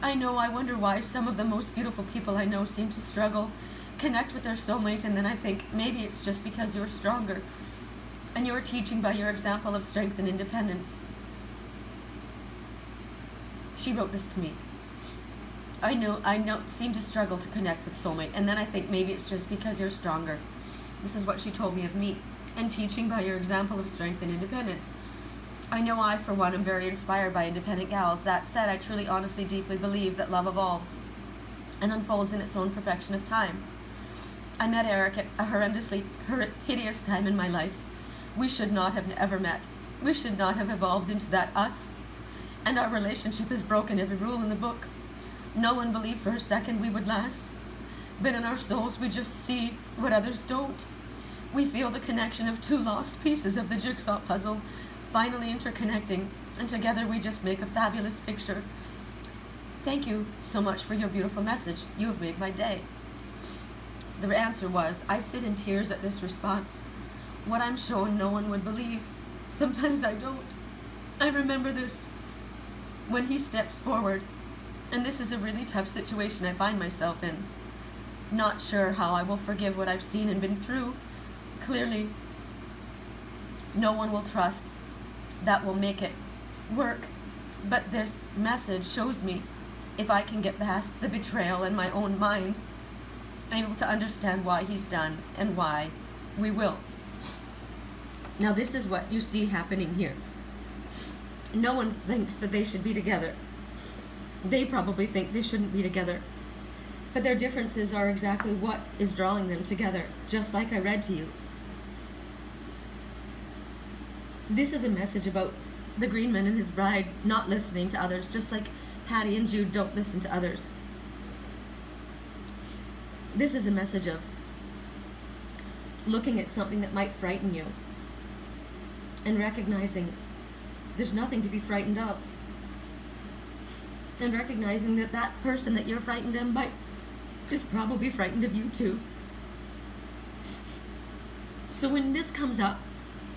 I know, I wonder why some of the most beautiful people I know seem to struggle, connect with their soulmate, and then I think maybe it's just because you're stronger and you're teaching by your example of strength and independence. She wrote this to me. I know, seem to struggle to connect with soulmate, and then I think maybe it's just because you're stronger. This is what she told me of me, and teaching by your example of strength and independence. I know I, for one, am very inspired by independent gals. That said, I truly, honestly, deeply believe that love evolves and unfolds in its own perfection of time. I met Eric at a horrendously hideous time in my life. We should not have ever met. We should not have evolved into that us. And our relationship has broken every rule in the book. No one believed for a second we would last. But in our souls, we just see what others don't. We feel the connection of two lost pieces of the jigsaw puzzle finally interconnecting, and together we just make a fabulous picture. Thank you so much for your beautiful message. You have made my day. The answer was, I sit in tears at this response. What I'm shown, no one would believe. Sometimes I don't. I remember this when he steps forward. And this is a really tough situation I find myself in. Not sure how I will forgive what I've seen and been through. Clearly, no one will trust that will make it work. But this message shows me if I can get past the betrayal in my own mind, I'm able to understand why he's done and why we will. Now this is what you see happening here. No one thinks that they should be together. They probably think they shouldn't be together. But their differences are exactly what is drawing them together, just like I read to you. This is a message about the Greenman and his bride not listening to others, just like Hattie and Jude don't listen to others. This is a message of looking at something that might frighten you and recognizing there's nothing to be frightened of. And recognizing that that person that you're frightened of might just probably frightened of you too. So when this comes up,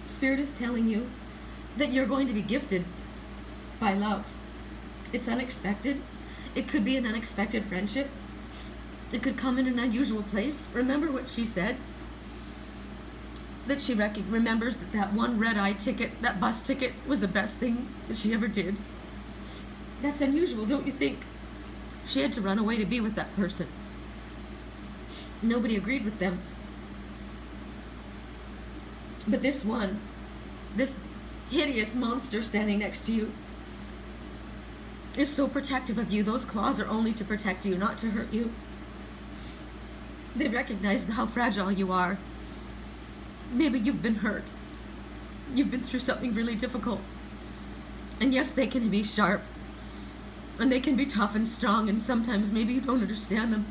Spirit is telling you that you're going to be gifted by love. It's unexpected. It could be an unexpected friendship. It could come in an unusual place. Remember what she said? That she remembers that that one red-eye ticket, that bus ticket, was the best thing that she ever did. That's unusual, don't you think? She had to run away to be with that person. Nobody agreed with them. But this one, this hideous monster standing next to you, is so protective of you. Those claws are only to protect you, not to hurt you. They recognize how fragile you are. Maybe you've been hurt. You've been through something really difficult. And yes, they can be sharp. And they can be tough and strong, and sometimes maybe you don't understand them.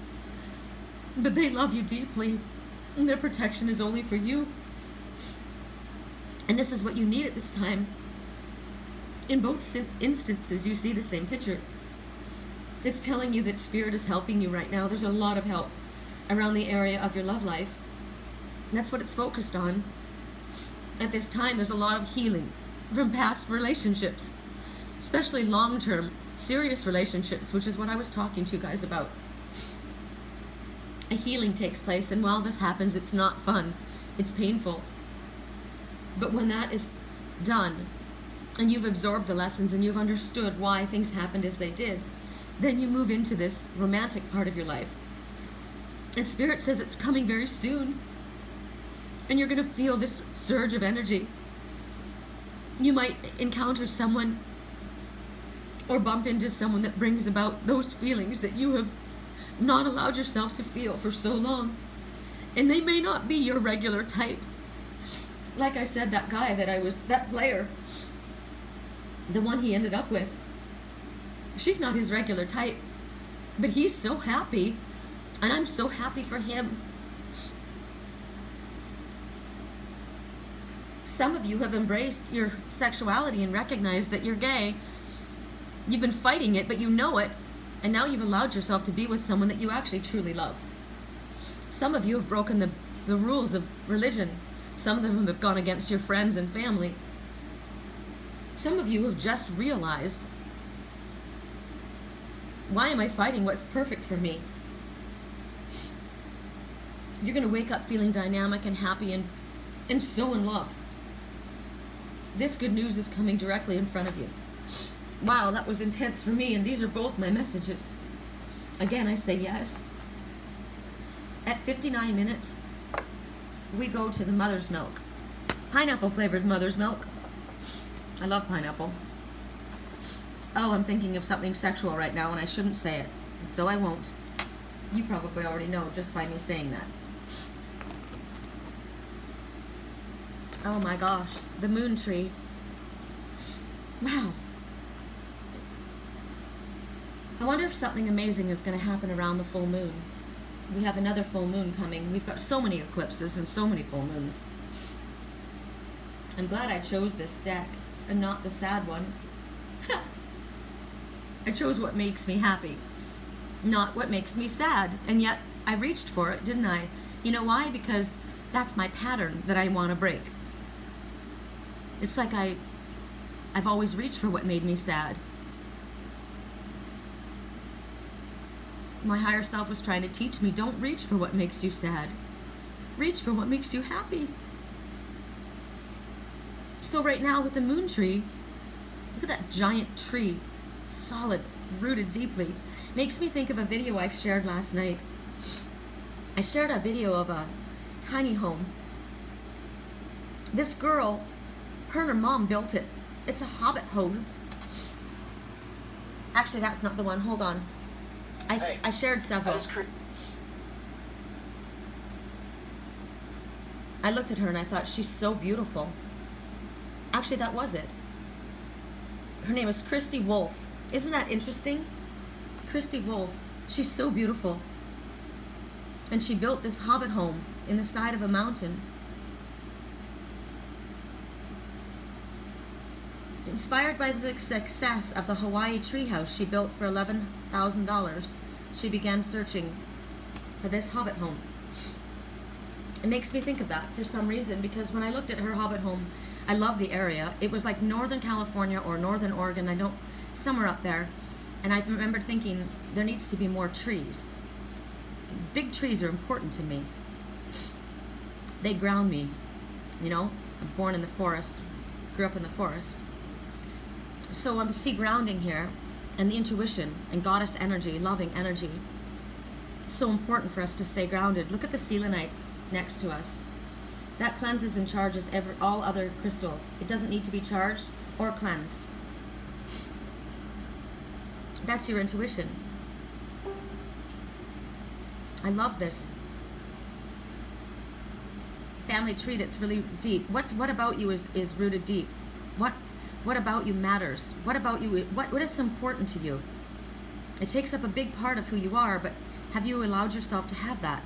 But they love you deeply, and their protection is only for you. And this is what you need at this time. In both instances, you see the same picture. It's telling you that Spirit is helping you right now. There's a lot of help around the area of your love life. And that's what it's focused on. At this time, there's a lot of healing from past relationships, especially long-term, serious relationships, which is what I was talking to you guys about. A healing takes place, and while this happens, it's not fun. It's painful. But when that is done, and you've absorbed the lessons and you've understood why things happened as they did, then you move into this romantic part of your life. And Spirit says it's coming very soon. And you're going to feel this surge of energy. You might encounter someone or bump into someone that brings about those feelings that you have not allowed yourself to feel for so long. And they may not be your regular type. Like I said, that guy that player, the one he ended up with, she's not his regular type. But he's so happy, and I'm so happy for him. Some of you have embraced your sexuality and recognized that you're gay. You've been fighting it, but you know it, and now you've allowed yourself to be with someone that you actually truly love. Some of you have broken the rules of religion. Some of them have gone against your friends and family. Some of you have just realized, why am I fighting what's perfect for me? You're going to wake up feeling dynamic and happy and so in love. This good news is coming directly in front of you. Wow, that was intense for me, and these are both my messages. Again, I say yes. At 59 minutes, we go to the mother's milk. Pineapple flavored mother's milk. I love pineapple. Oh, I'm thinking of something sexual right now, and I shouldn't say it, so I won't. You probably already know just by me saying that. Oh my gosh, the moon tree. Wow. I wonder if something amazing is going to happen around the full moon. We have another full moon coming. We've got so many eclipses and so many full moons. I'm glad I chose this deck and not the sad one. I chose what makes me happy, not what makes me sad. And yet I reached for it, didn't I? You know why? Because that's my pattern that I want to break. It's like I've always reached for what made me sad. My higher self was trying to teach me, don't reach for what makes you sad. Reach for what makes you happy. So right now with the moon tree, look at that giant tree, solid, rooted deeply. Makes me think of a video I shared last night. I shared a video of a tiny home. This girl, her and her mom built it. It's a hobbit home. Actually, that's not the one. Hold on. I shared several. I looked at her and I thought, she's so beautiful. Actually, that was it. Her name is Christy Wolf. Isn't that interesting? Christy Wolf. She's so beautiful. And she built this hobbit home in the side of a mountain. Inspired by the success of the Hawaii treehouse she built for $11,000, she began searching for this hobbit home. It makes me think of that for some reason, because when I looked at her hobbit home, I love the area. It was like Northern California or Northern Oregon, somewhere up there. And I remember thinking, there needs to be more trees. Big trees are important to me. They ground me, I'm born in the forest, grew up in the forest. So I see grounding here, and the intuition and goddess energy, loving energy. It's so important for us to stay grounded. Look at the selenite next to us. That cleanses and charges all other crystals. It doesn't need to be charged or cleansed. That's your intuition. I love this family tree that's really deep. What about you is rooted deep? What about you matters? What about you? What is important to you? It takes up a big part of who you are, but have you allowed yourself to have that?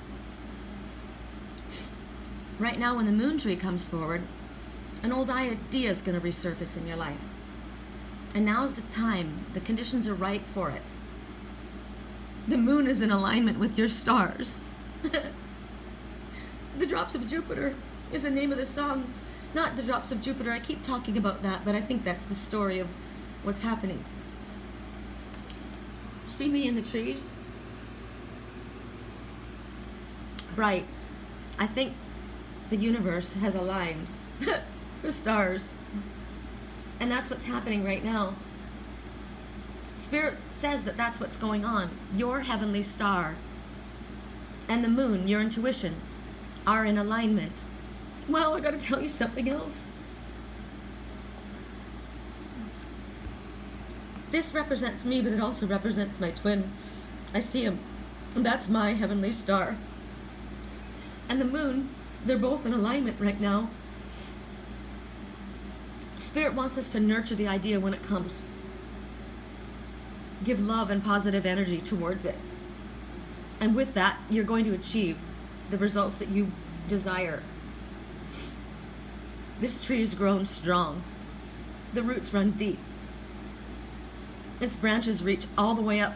Right now, when the moon tree comes forward, an old idea is going to resurface in your life. And now's the time. The conditions are right for it. The moon is in alignment with your stars. The Drops of Jupiter is the name of the song. Not the Drops of Jupiter. I keep talking about that, but I think that's the story of what's happening. See me in the trees? Bright. I think the universe has aligned. The stars. And that's what's happening right now. Spirit says that that's what's going on. Your heavenly star and the moon, your intuition, are in alignment. Well, I gotta tell you something else. This represents me, but it also represents my twin. I see him. That's my heavenly star. And the moon, they're both in alignment right now. Spirit wants us to nurture the idea when it comes. Give love and positive energy towards it. And with that, you're going to achieve the results that you desire. This tree has grown strong. The roots run deep. Its branches reach all the way up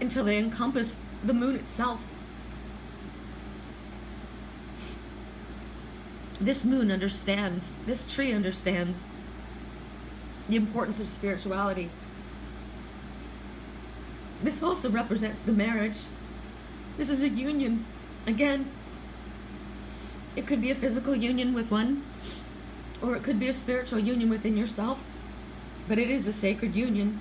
until they encompass the moon itself. This moon understands, this tree understands the importance of spirituality. This also represents the marriage. This is a union. Again, it could be a physical union with one, or it could be a spiritual union within yourself, but it is a sacred union.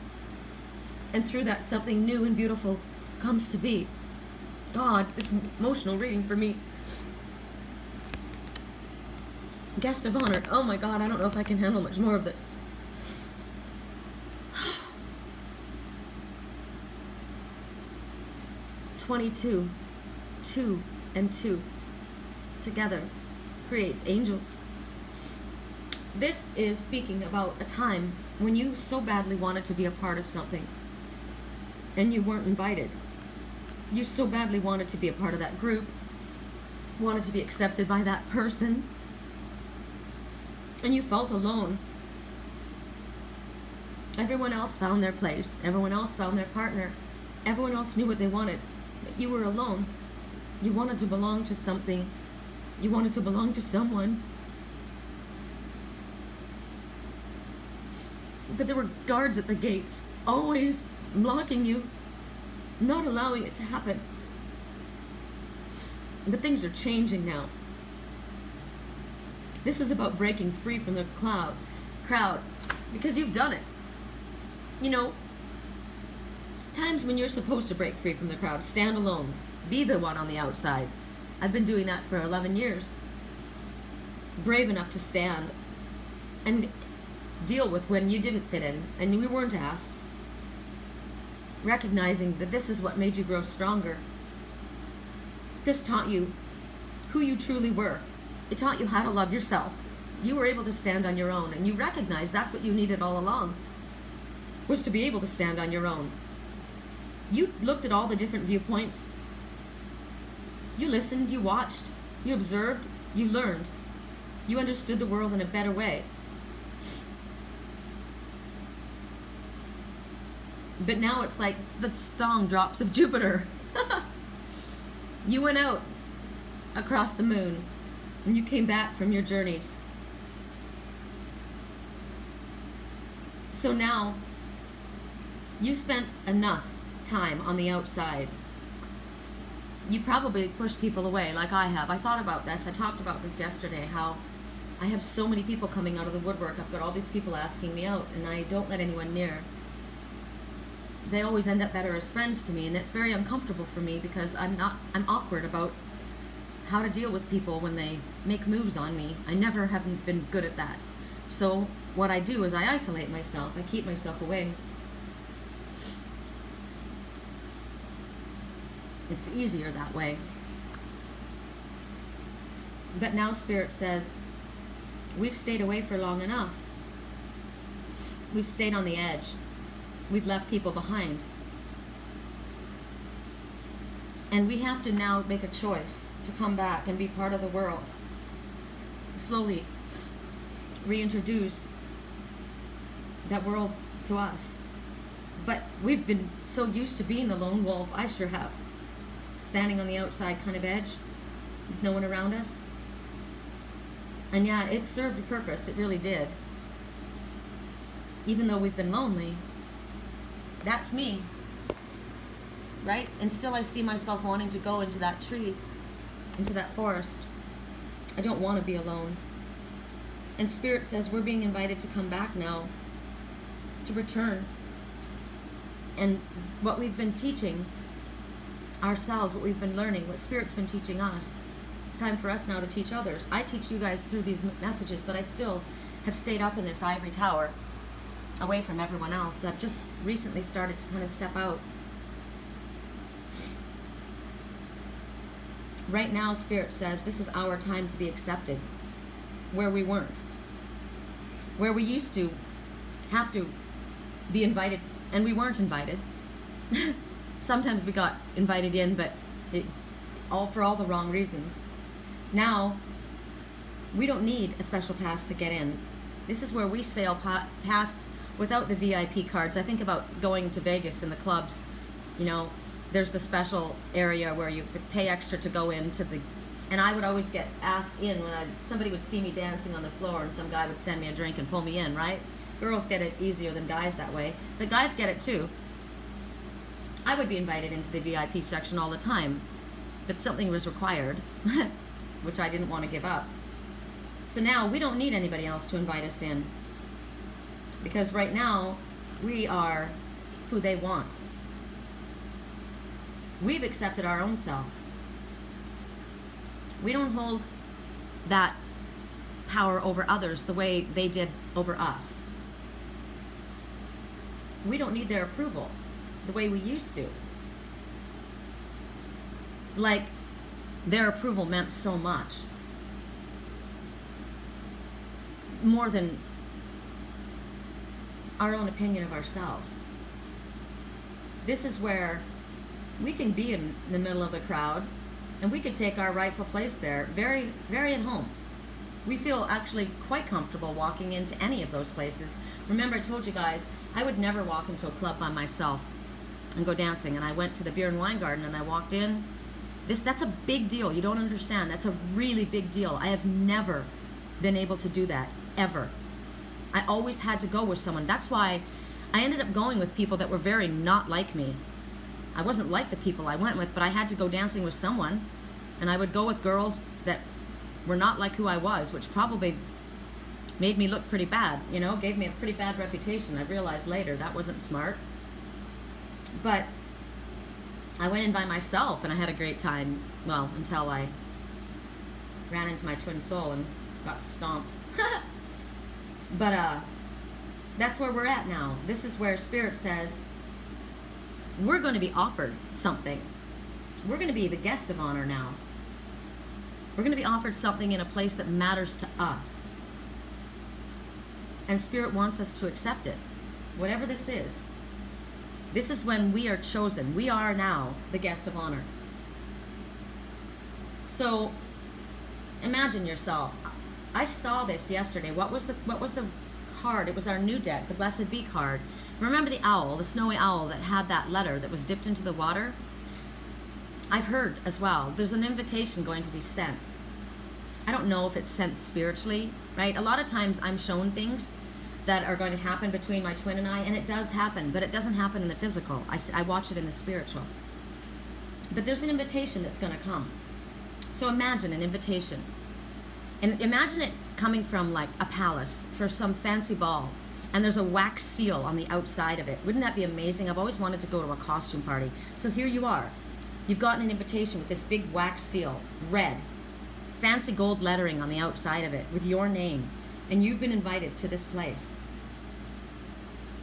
And through that, something new and beautiful comes to be. God, this is emotional reading for me. Guest of honor. Oh my God, I don't know if I can handle much more of this. 22, 2 and 2 together creates angels. This is speaking about a time when you so badly wanted to be a part of something and you weren't invited. You so badly wanted to be a part of that group, wanted to be accepted by that person, and you felt alone. Everyone else found their place. Everyone else found their partner. Everyone else knew what they wanted, but you were alone. You wanted to belong to something. You wanted to belong to someone. But there were guards at the gates, always blocking you, not allowing it to happen. But things are changing now. This is about breaking free from the crowd, because you've done it. You know, times when you're supposed to break free from the crowd, stand alone, be the one on the outside. I've been doing that for 11 years. Brave enough to stand and deal with when you didn't fit in and we weren't asked. Recognizing that this is what made you grow stronger. This taught you who you truly were. It taught you how to love yourself. You were able to stand on your own, and you recognized that's what you needed all along, was to be able to stand on your own. You looked at all the different viewpoints. You listened, you watched, you observed, you learned. You understood the world in a better way. But now it's like the strong drops of Jupiter. You went out across the moon, and you came back from your journeys. So now, you spent enough time on the outside. You probably pushed people away like I have. I thought about this. I talked about this yesterday, how I have so many people coming out of the woodwork. I've got all these people asking me out, and I don't let anyone near. They always end up better as friends to me, and that's very uncomfortable for me because I'm awkward about how to deal with people when they make moves on me. I never haven't been good at that. So what I do is I isolate myself. I keep myself away. It's easier that way. But now Spirit says, we've stayed away for long enough. We've stayed on the edge. We've left people behind. And we have to now make a choice to come back and be part of the world. Slowly reintroduce that world to us. But we've been so used to being the lone wolf. I sure have. Standing on the outside kind of edge with no one around us. And yeah, it served a purpose. It really did. Even though we've been lonely, that's me, right? And still I see myself wanting to go into that tree, into that forest. I don't want to be alone. And Spirit says we're being invited to come back now, to return. And what we've been teaching ourselves, what we've been learning, what Spirit's been teaching us, it's time for us now to teach others. I teach you guys through these messages, but I still have stayed up in this ivory tower, away from everyone else. I've just recently started to kind of step out. Right now, Spirit says this is our time to be accepted, where we weren't. Where we used to have to be invited, and we weren't invited. Sometimes we got invited in, but all for all the wrong reasons. Now, we don't need a special pass to get in. This is where we sail past without the VIP cards. I think about going to Vegas in the clubs. You know, there's the special area where you pay extra to go into the... And I would always get asked in when somebody would see me dancing on the floor and some guy would send me a drink and pull me in, right? Girls get it easier than guys that way. The guys get it too. I would be invited into the VIP section all the time, but something was required, which I didn't want to give up. So now we don't need anybody else to invite us in, because right now we are who they want. We've accepted our own self. We don't hold that power over others the way they did over us. We don't need their approval the way we used to. Like, their approval meant so much. More than our own opinion of ourselves. This is where we can be in the middle of the crowd and we could take our rightful place there, very, very at home. We feel actually quite comfortable walking into any of those places. Remember, I told you guys, I would never walk into a club by myself and go dancing. And I went to the beer and wine garden and I walked in That's a big deal. You don't understand. That's a really big deal. I have never been able to do that, ever. I always had to go with someone. That's why I ended up going with people that were very not like me. I wasn't like the people I went with, but I had to go dancing with someone. And I would go with girls that were not like who I was, which probably made me look pretty bad, you know, gave me a pretty bad reputation. I realized later that wasn't smart. But I went in by myself and I had a great time. Well, until I ran into my twin soul and got stomped. But that's where we're at now. This is where Spirit says we're going to be offered something. We're going to be the guest of honor now. We're going to be offered something in a place that matters to us. And Spirit wants us to accept it. Whatever this is. This is when we are chosen. We are now the guest of honor. So imagine yourself. I saw this yesterday. What was the card? It was our new deck, the Blessed Be card. Remember the owl, the snowy owl that had that letter that was dipped into the water? I've heard as well, there's an invitation going to be sent. I don't know if it's sent spiritually, right? A lot of times I'm shown things that are going to happen between my twin and I, and it does happen, but it doesn't happen in the physical. I watch it in the spiritual. But there's an invitation that's going to come. So imagine an invitation. And imagine it coming from like a palace for some fancy ball, and there's a wax seal on the outside of it. Wouldn't that be amazing? I've always wanted to go to a costume party. So here you are. You've gotten an invitation with this big wax seal, red, fancy gold lettering on the outside of it with your name, and you've been invited to this place.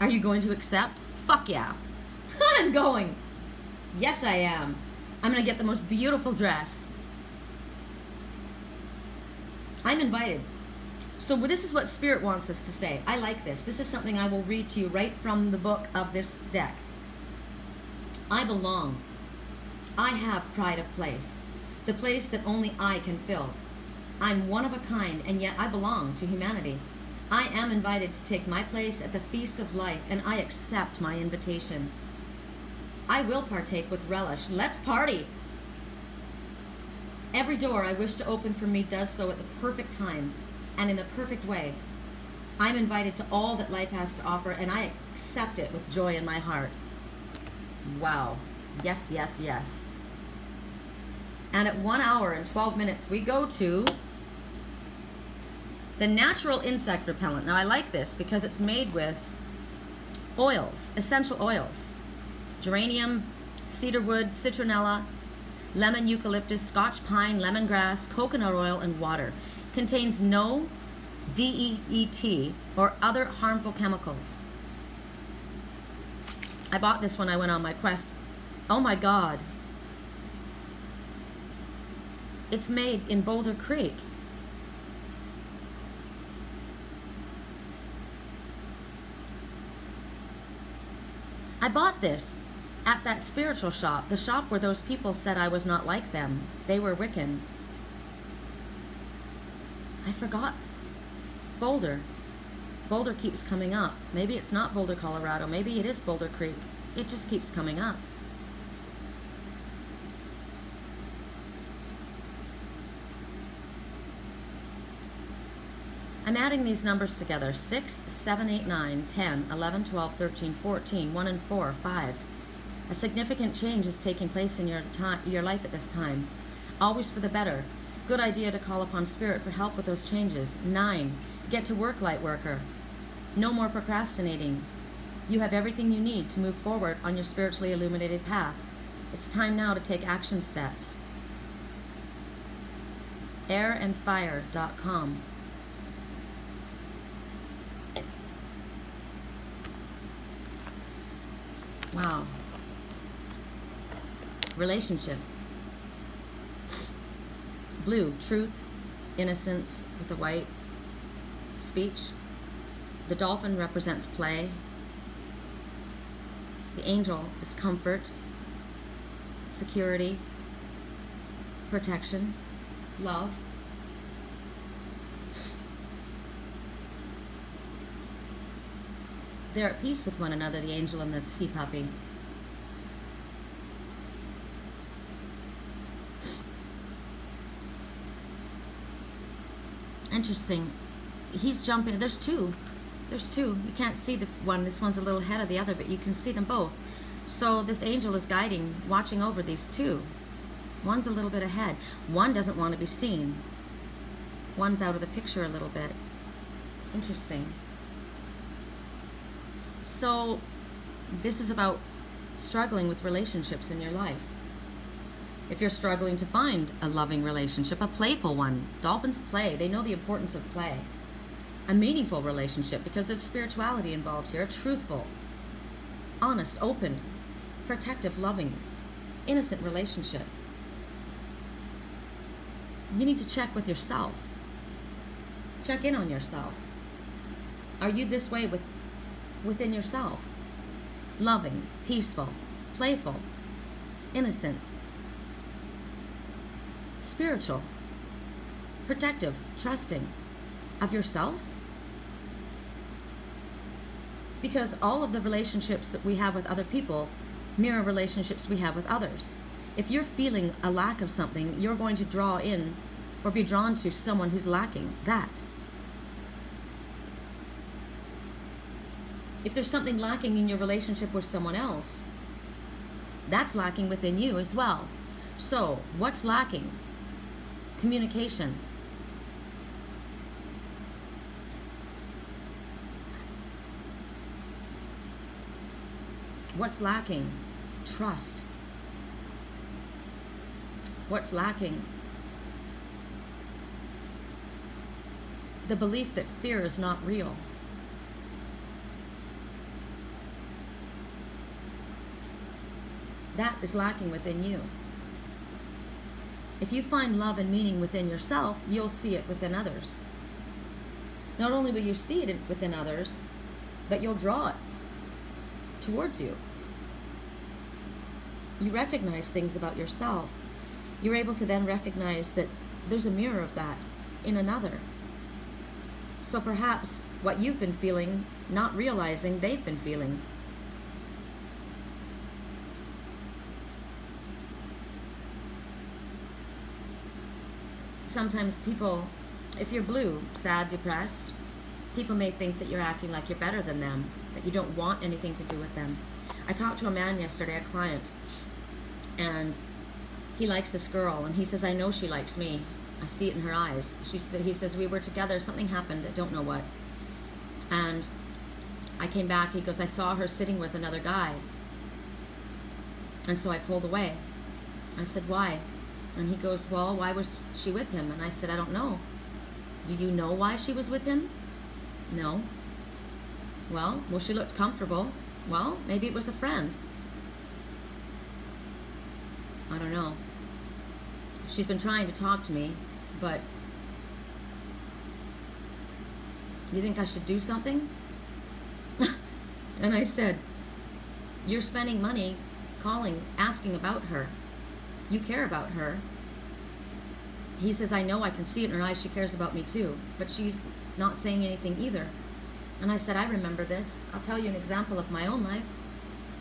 Are you going to accept? Fuck yeah. I'm going. Yes, I am. I'm going to get the most beautiful dress. I'm invited. So this is what Spirit wants us to say. I like this. This is something I will read to you right from the book of this deck. I belong. I have pride of place, the place that only I can fill. I'm one of a kind, and yet I belong to humanity. I am invited to take my place at the feast of life, and I accept my invitation. I will partake with relish. Let's party! Every door I wish to open for me does so at the perfect time and in the perfect way. I'm invited to all that life has to offer, and I accept it with joy in my heart. Wow. Yes, yes, yes. And at 1 hour and 12 minutes, we go to the natural insect repellent. Now, I like this because it's made with oils, essential oils. Geranium, cedarwood, citronella, lemon eucalyptus, scotch pine, lemongrass, coconut oil, and water. Contains no DEET or other harmful chemicals. I bought this when I went on my quest. Oh my God. It's made in Boulder Creek. I bought this at that spiritual shop, the shop where those people said I was not like them. They were Wiccan. I forgot. Boulder. Boulder keeps coming up. Maybe it's not Boulder, Colorado. Maybe it is Boulder Creek. It just keeps coming up. I'm adding these numbers together. 6, 7, 8, 9, 10, 11, 12, 13, 14, 1 and 4, 5. A significant change is taking place in your life at this time. Always for the better. Good idea to call upon Spirit for help with those changes. 9. Get to work, light worker. No more procrastinating. You have everything you need to move forward on your spiritually illuminated path. It's time now to take action steps. airandfire.com. Wow. Relationship. Blue, truth, innocence with the white. Speech. The dolphin represents play. The angel is comfort, security, protection, love. They're at peace with one another, the angel and the sea puppy. interesting. He's jumping. There's two. There's two. You can't see the one. This one's a little ahead of the other, but you can see them both. So this angel is guiding, watching over these two. One's a little bit ahead. One doesn't want to be seen. One's out of the picture a little bit. Interesting. So this is about struggling with relationships in your life. If you're struggling to find a loving relationship, a playful one. Dolphins play. They know the importance of play. A meaningful relationship, because there's spirituality involved here. A truthful, honest, open, protective, loving, innocent relationship. You need to check with yourself. Check in on yourself. Are you this way within yourself? Loving, peaceful, playful, innocent, spiritual, protective, trusting of yourself? Because all of the relationships that we have with other people mirror relationships we have with others. If you're feeling a lack of something, you're going to draw in or be drawn to someone who's lacking that. If there's something lacking in your relationship with someone else, that's lacking within you as well. So, what's lacking? Communication. What's lacking? Trust. What's lacking? The belief that fear is not real. That is lacking within you. If you find love and meaning within yourself, you'll see it within others. Not only will you see it within others, but you'll draw it towards you. You recognize things about yourself. You're able to then recognize that there's a mirror of that in another. So perhaps what you've been feeling, not realizing they've been feeling. Sometimes people, if you're blue, sad, depressed, people may think that you're acting like you're better than them, that you don't want anything to do with them. I talked to a man yesterday, a client, and he likes this girl, and he says, I know she likes me. I see it in her eyes. He says, we were together, something happened, I don't know what. And I came back, he goes, I saw her sitting with another guy. And so I pulled away. I said, why? And he goes, well, why was she with him? And I said, I don't know. Do you know why she was with him? No. Well, she looked comfortable. Well, maybe it was a friend. I don't know. She's been trying to talk to me, but you think I should do something? And I said, you're spending money calling, asking about her. You care about her. He says, I know, I can see it in her eyes, she cares about me too, but she's not saying anything either. And I said, I remember this. I'll tell you an example of my own life.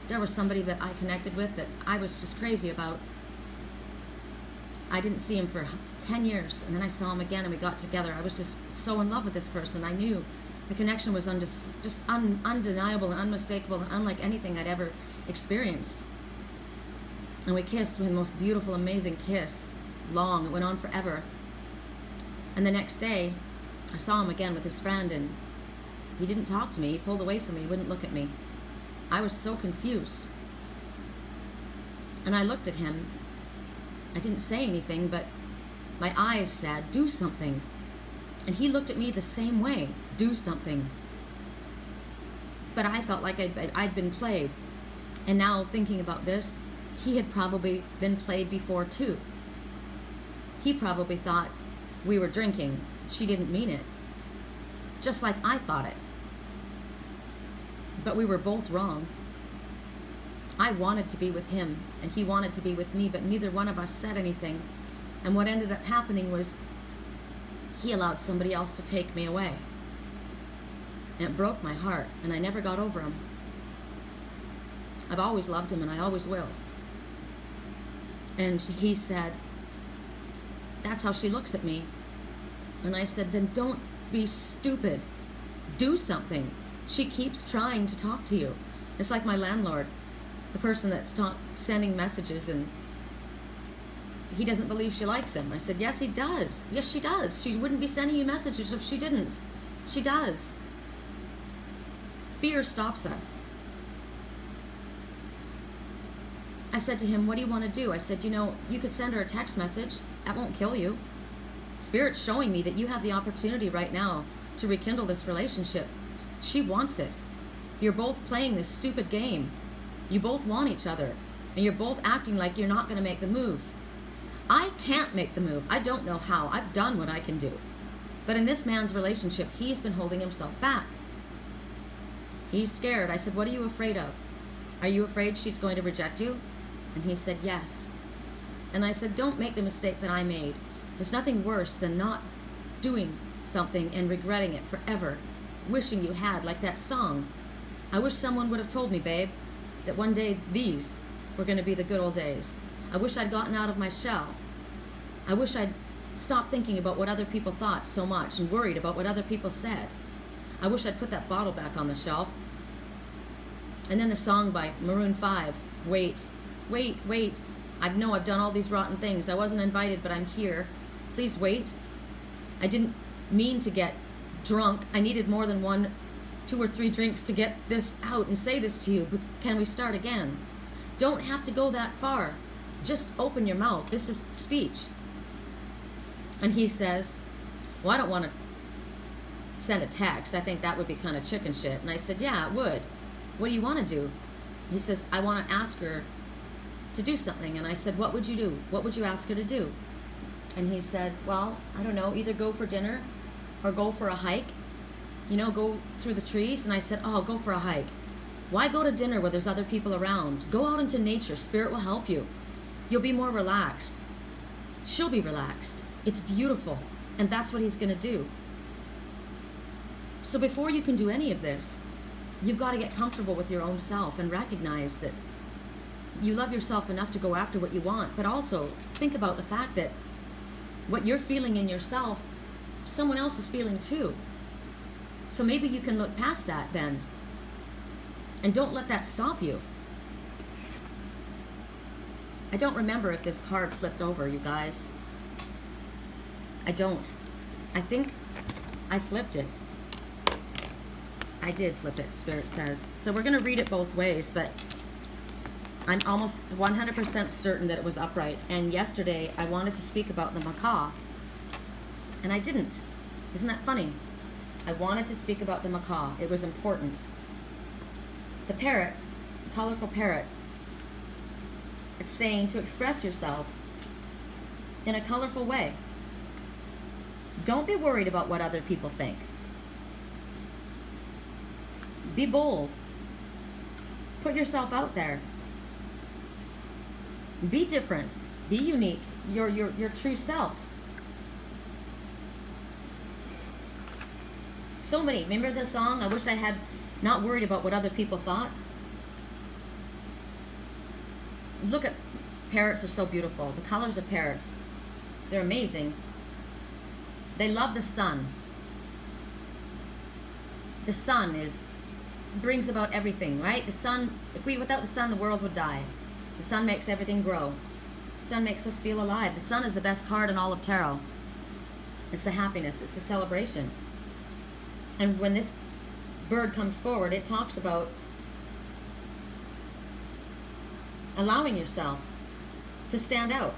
There was somebody that I connected with that I was just crazy about. I didn't see him for 10 years, and then I saw him again and we got together. I was just so in love with this person. I knew the connection was undeniable and unmistakable and unlike anything I'd ever experienced. And we kissed, the most beautiful, amazing kiss. Long, it went on forever. And the next day, I saw him again with his friend, and he didn't talk to me. He pulled away from me, wouldn't look at me. I was so confused. And I looked at him. I didn't say anything, but my eyes said, do something. And he looked at me the same way, do something. But I felt like I'd been played. And now thinking about this, he had probably been played before too. He probably thought we were drinking. She didn't mean it. Just like I thought it. But we were both wrong. I wanted to be with him, and he wanted to be with me, but neither one of us said anything. And what ended up happening was he allowed somebody else to take me away. And it broke my heart, and I never got over him. I've always loved him, and I always will. And he said, that's how she looks at me. And I said, then don't be stupid. Do something. She keeps trying to talk to you. It's like my landlord, the person that's sending messages, and he doesn't believe she likes him. I said, yes, he does. Yes, she does. She wouldn't be sending you messages if she didn't. She does. Fear stops us. I said to him, what do you want to do? I said, you could send her a text message. That won't kill you. Spirit's showing me that you have the opportunity right now to rekindle this relationship. She wants it. You're both playing this stupid game. You both want each other. And you're both acting like you're not going to make the move. I can't make the move. I don't know how. I've done what I can do. But in this man's relationship, he's been holding himself back. He's scared. I said, what are you afraid of? Are you afraid she's going to reject you? And he said, yes. And I said, don't make the mistake that I made. There's nothing worse than not doing something and regretting it forever, wishing you had, like that song. I wish someone would have told me, babe, that one day these were going to be the good old days. I wish I'd gotten out of my shell. I wish I'd stopped thinking about what other people thought so much and worried about what other people said. I wish I'd put that bottle back on the shelf. And then the song by Maroon 5, Wait, Wait, Wait. I know I've done all these rotten things. I wasn't invited, but I'm here. Please wait. I didn't mean to get drunk. I needed more than 1, 2 or 3 drinks to get this out and say this to you. But can we start again? Don't have to go that far. Just open your mouth. This is speech. And he says, well, I don't want to send a text. I think that would be kind of chicken shit. And I said, yeah, it would. What do you want to do? He says, I want to ask her to do something. And I said, what would you do? What would you ask her to do? And he said, well, I don't know, either go for dinner or go for a hike, go through the trees. And I said, oh, go for a hike. Why go to dinner where there's other people around? Go out into nature. Spirit will help you. You'll be more relaxed. She'll be relaxed. It's beautiful. And that's what he's going to do. So before you can do any of this, you've got to get comfortable with your own self and recognize that you love yourself enough to go after what you want, but also think about the fact that what you're feeling in yourself, someone else is feeling too. So maybe you can look past that then. And don't let that stop you. I don't remember if this card flipped over, you guys. I don't. I think I flipped it. I did flip it, Spirit says. So we're going to read it both ways, but I'm almost 100% certain that it was upright. And yesterday, I wanted to speak about the macaw, and I didn't. Isn't that funny? I wanted to speak about the macaw. It was important. The parrot, the colorful parrot, it's saying to express yourself in a colorful way. Don't be worried about what other people think. Be bold. Put yourself out there. Be different. Be unique. Your true self. So many. Remember the song, I wish I had not worried about what other people thought? Look at parrots are so beautiful. The colors of parrots, they're amazing. They love the sun. The sun brings about everything, right? The sun, without the sun, the world would die. The sun makes everything grow. The sun makes us feel alive. The sun is the best card in all of tarot. It's the happiness. It's the celebration. And when this bird comes forward, it talks about allowing yourself to stand out.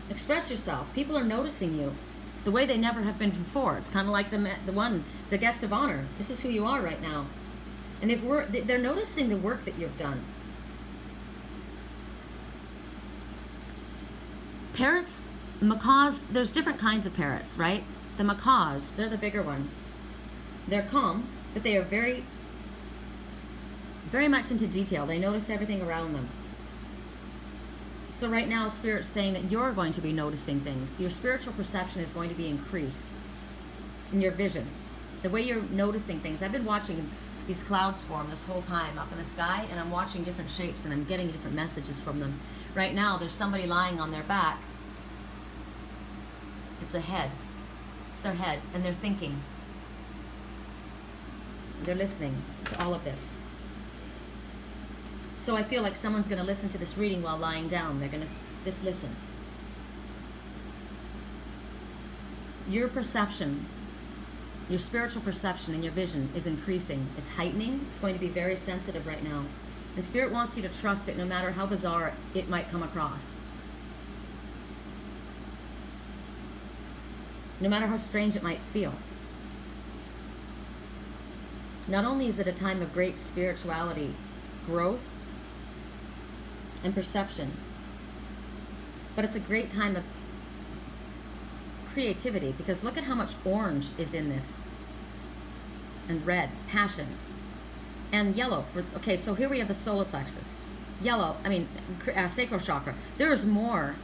Express yourself. People are noticing you the way they never have been before. It's kind of like the guest of honor. This is who you are right now. And they're noticing the work that you've done. Parrots, macaws, there's different kinds of parrots, right? The macaws, they're the bigger one. They're calm, but they are very, very much into detail. They notice everything around them. So right now, Spirit's saying that you're going to be noticing things. Your spiritual perception is going to be increased in your vision. The way you're noticing things. I've been watching these clouds form this whole time up in the sky, and I'm watching different shapes, and I'm getting different messages from them. Right now, there's somebody lying on their back. It's a head. their head and they're thinking. They're listening to all of this. So I feel like someone's going to listen to this reading while lying down. They're going to just listen. Your perception, your spiritual perception and your vision is increasing. It's heightening. It's going to be very sensitive right now. And Spirit wants you to trust it no matter how bizarre it might come across. No matter how strange it might feel. Not only is it a time of great spirituality, growth, and perception, but it's a great time of creativity, because look at how much orange is in this, and red, passion, and yellow. Okay, so here we have the solar plexus. Yellow, sacral chakra. There is more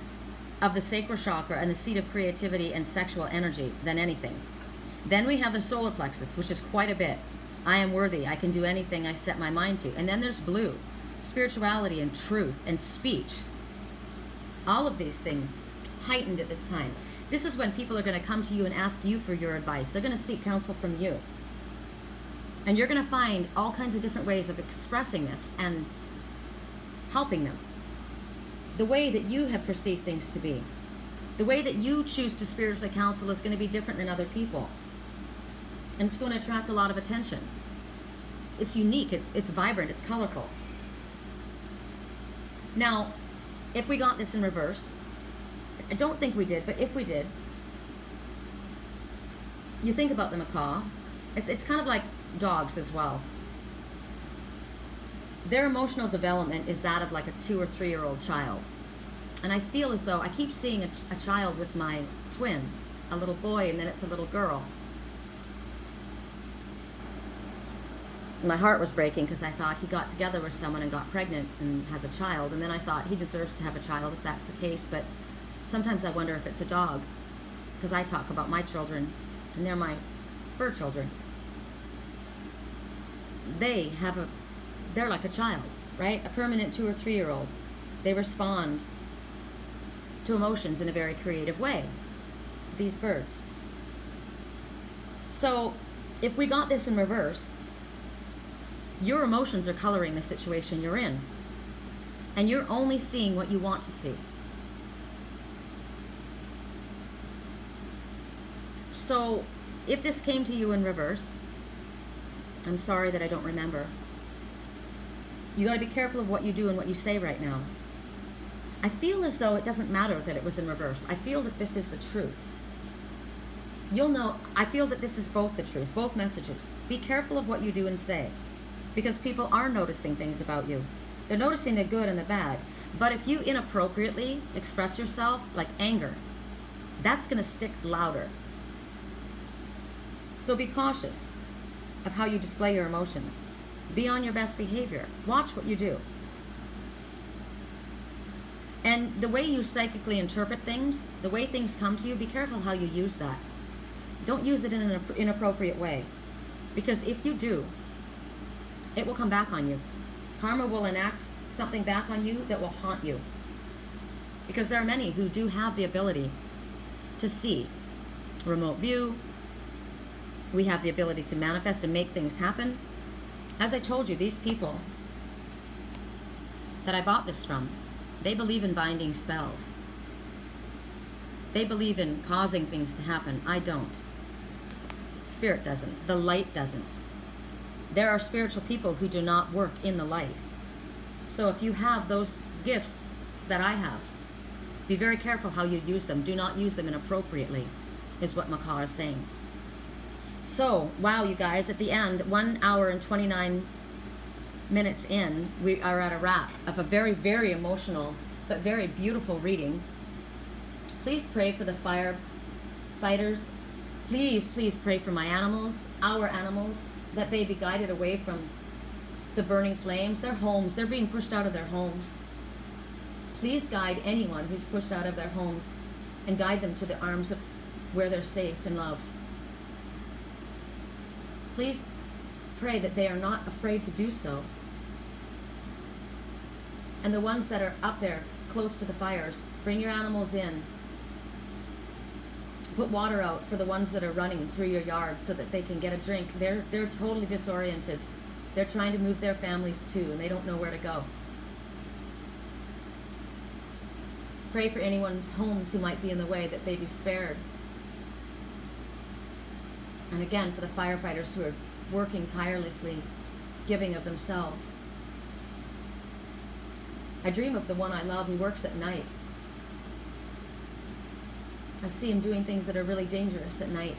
of the sacral chakra and the seat of creativity and sexual energy than anything. Then we have the solar plexus, which is quite a bit. I am worthy. I can do anything I set my mind to. And then there's blue, spirituality and truth and speech. All of these things heightened at this time. This is when people are going to come to you and ask you for your advice. They're going to seek counsel from you. And you're going to find all kinds of different ways of expressing this and helping them. The way that you have perceived things to be. The way that you choose to spiritually counsel is going to be different than other people. And it's going to attract a lot of attention. It's unique, it's vibrant, it's colorful. Now, if we got this in reverse, I don't think we did, but if we did, you think about the macaw, it's kind of like dogs as well. Their emotional development is that of like a 2 or 3 year old child. And I feel as though I keep seeing a child with my twin, a little boy, and then it's a little girl. My heart was breaking because I thought he got together with someone and got pregnant and has a child, and then I thought he deserves to have a child if that's the case. But sometimes I wonder if it's a dog, because I talk about my children and they're my fur children. They're like a child, right? A permanent 2 or 3 year old. They respond to emotions in a very creative way, these birds. So if we got this in reverse, your emotions are coloring the situation you're in, and you're only seeing what you want to see. So if this came to you in reverse, I'm sorry that I don't remember. You got to be careful of what you do and what you say right now. I feel as though it doesn't matter that it was in reverse. I feel that this is the truth. You'll know, I feel that this is both the truth, both messages. Be careful of what you do and say, because people are noticing things about you. They're noticing the good and the bad. But if you inappropriately express yourself, like anger, that's going to stick louder. So be cautious of how you display your emotions. Be on your best behavior. Watch what you do. And the way you psychically interpret things, the way things come to you, be careful how you use that. Don't use it in an inappropriate way. Because if you do, it will come back on you. Karma will enact something back on you that will haunt you. Because there are many who do have the ability to see. Remote view. We have the ability to manifest and make things happen. As I told you, these people that I bought this from, they believe in binding spells. They believe in causing things to happen. I don't. Spirit doesn't. The light doesn't. There are spiritual people who do not work in the light. So if you have those gifts that I have, be very careful how you use them. Do not use them inappropriately, is what Macaw is saying. So, wow, you guys, at the end, 1 hour and 29 minutes in, we are at a wrap of a very, very emotional but very beautiful reading. Please pray for the firefighters. Please, please pray for my animals, our animals, that they be guided away from the burning flames, their homes. They're being pushed out of their homes. Please guide anyone who's pushed out of their home and guide them to the arms of where they're safe and loved. Please pray that they are not afraid to do so. And the ones that are up there close to the fires, bring your animals in. put water out for the ones that are running through your yard so that they can get a drink. They're totally disoriented. They're trying to move their families too, and they don't know where to go. Pray for anyone's homes who might be in the way, that they be spared. And again, for the firefighters who are working tirelessly, giving of themselves. I dream of the one I love who works at night. I see him doing things that are really dangerous at night.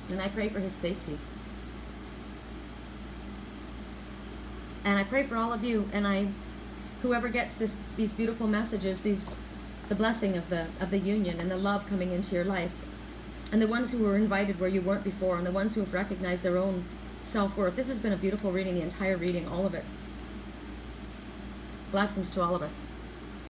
And I pray for his safety. And I pray for all of you, and whoever gets these beautiful messages, the blessing of the union and the love coming into your life, and the ones who were invited where you weren't before, and the ones who have recognized their own self-worth. This has been a beautiful reading, the entire reading, all of it. Blessings to all of us.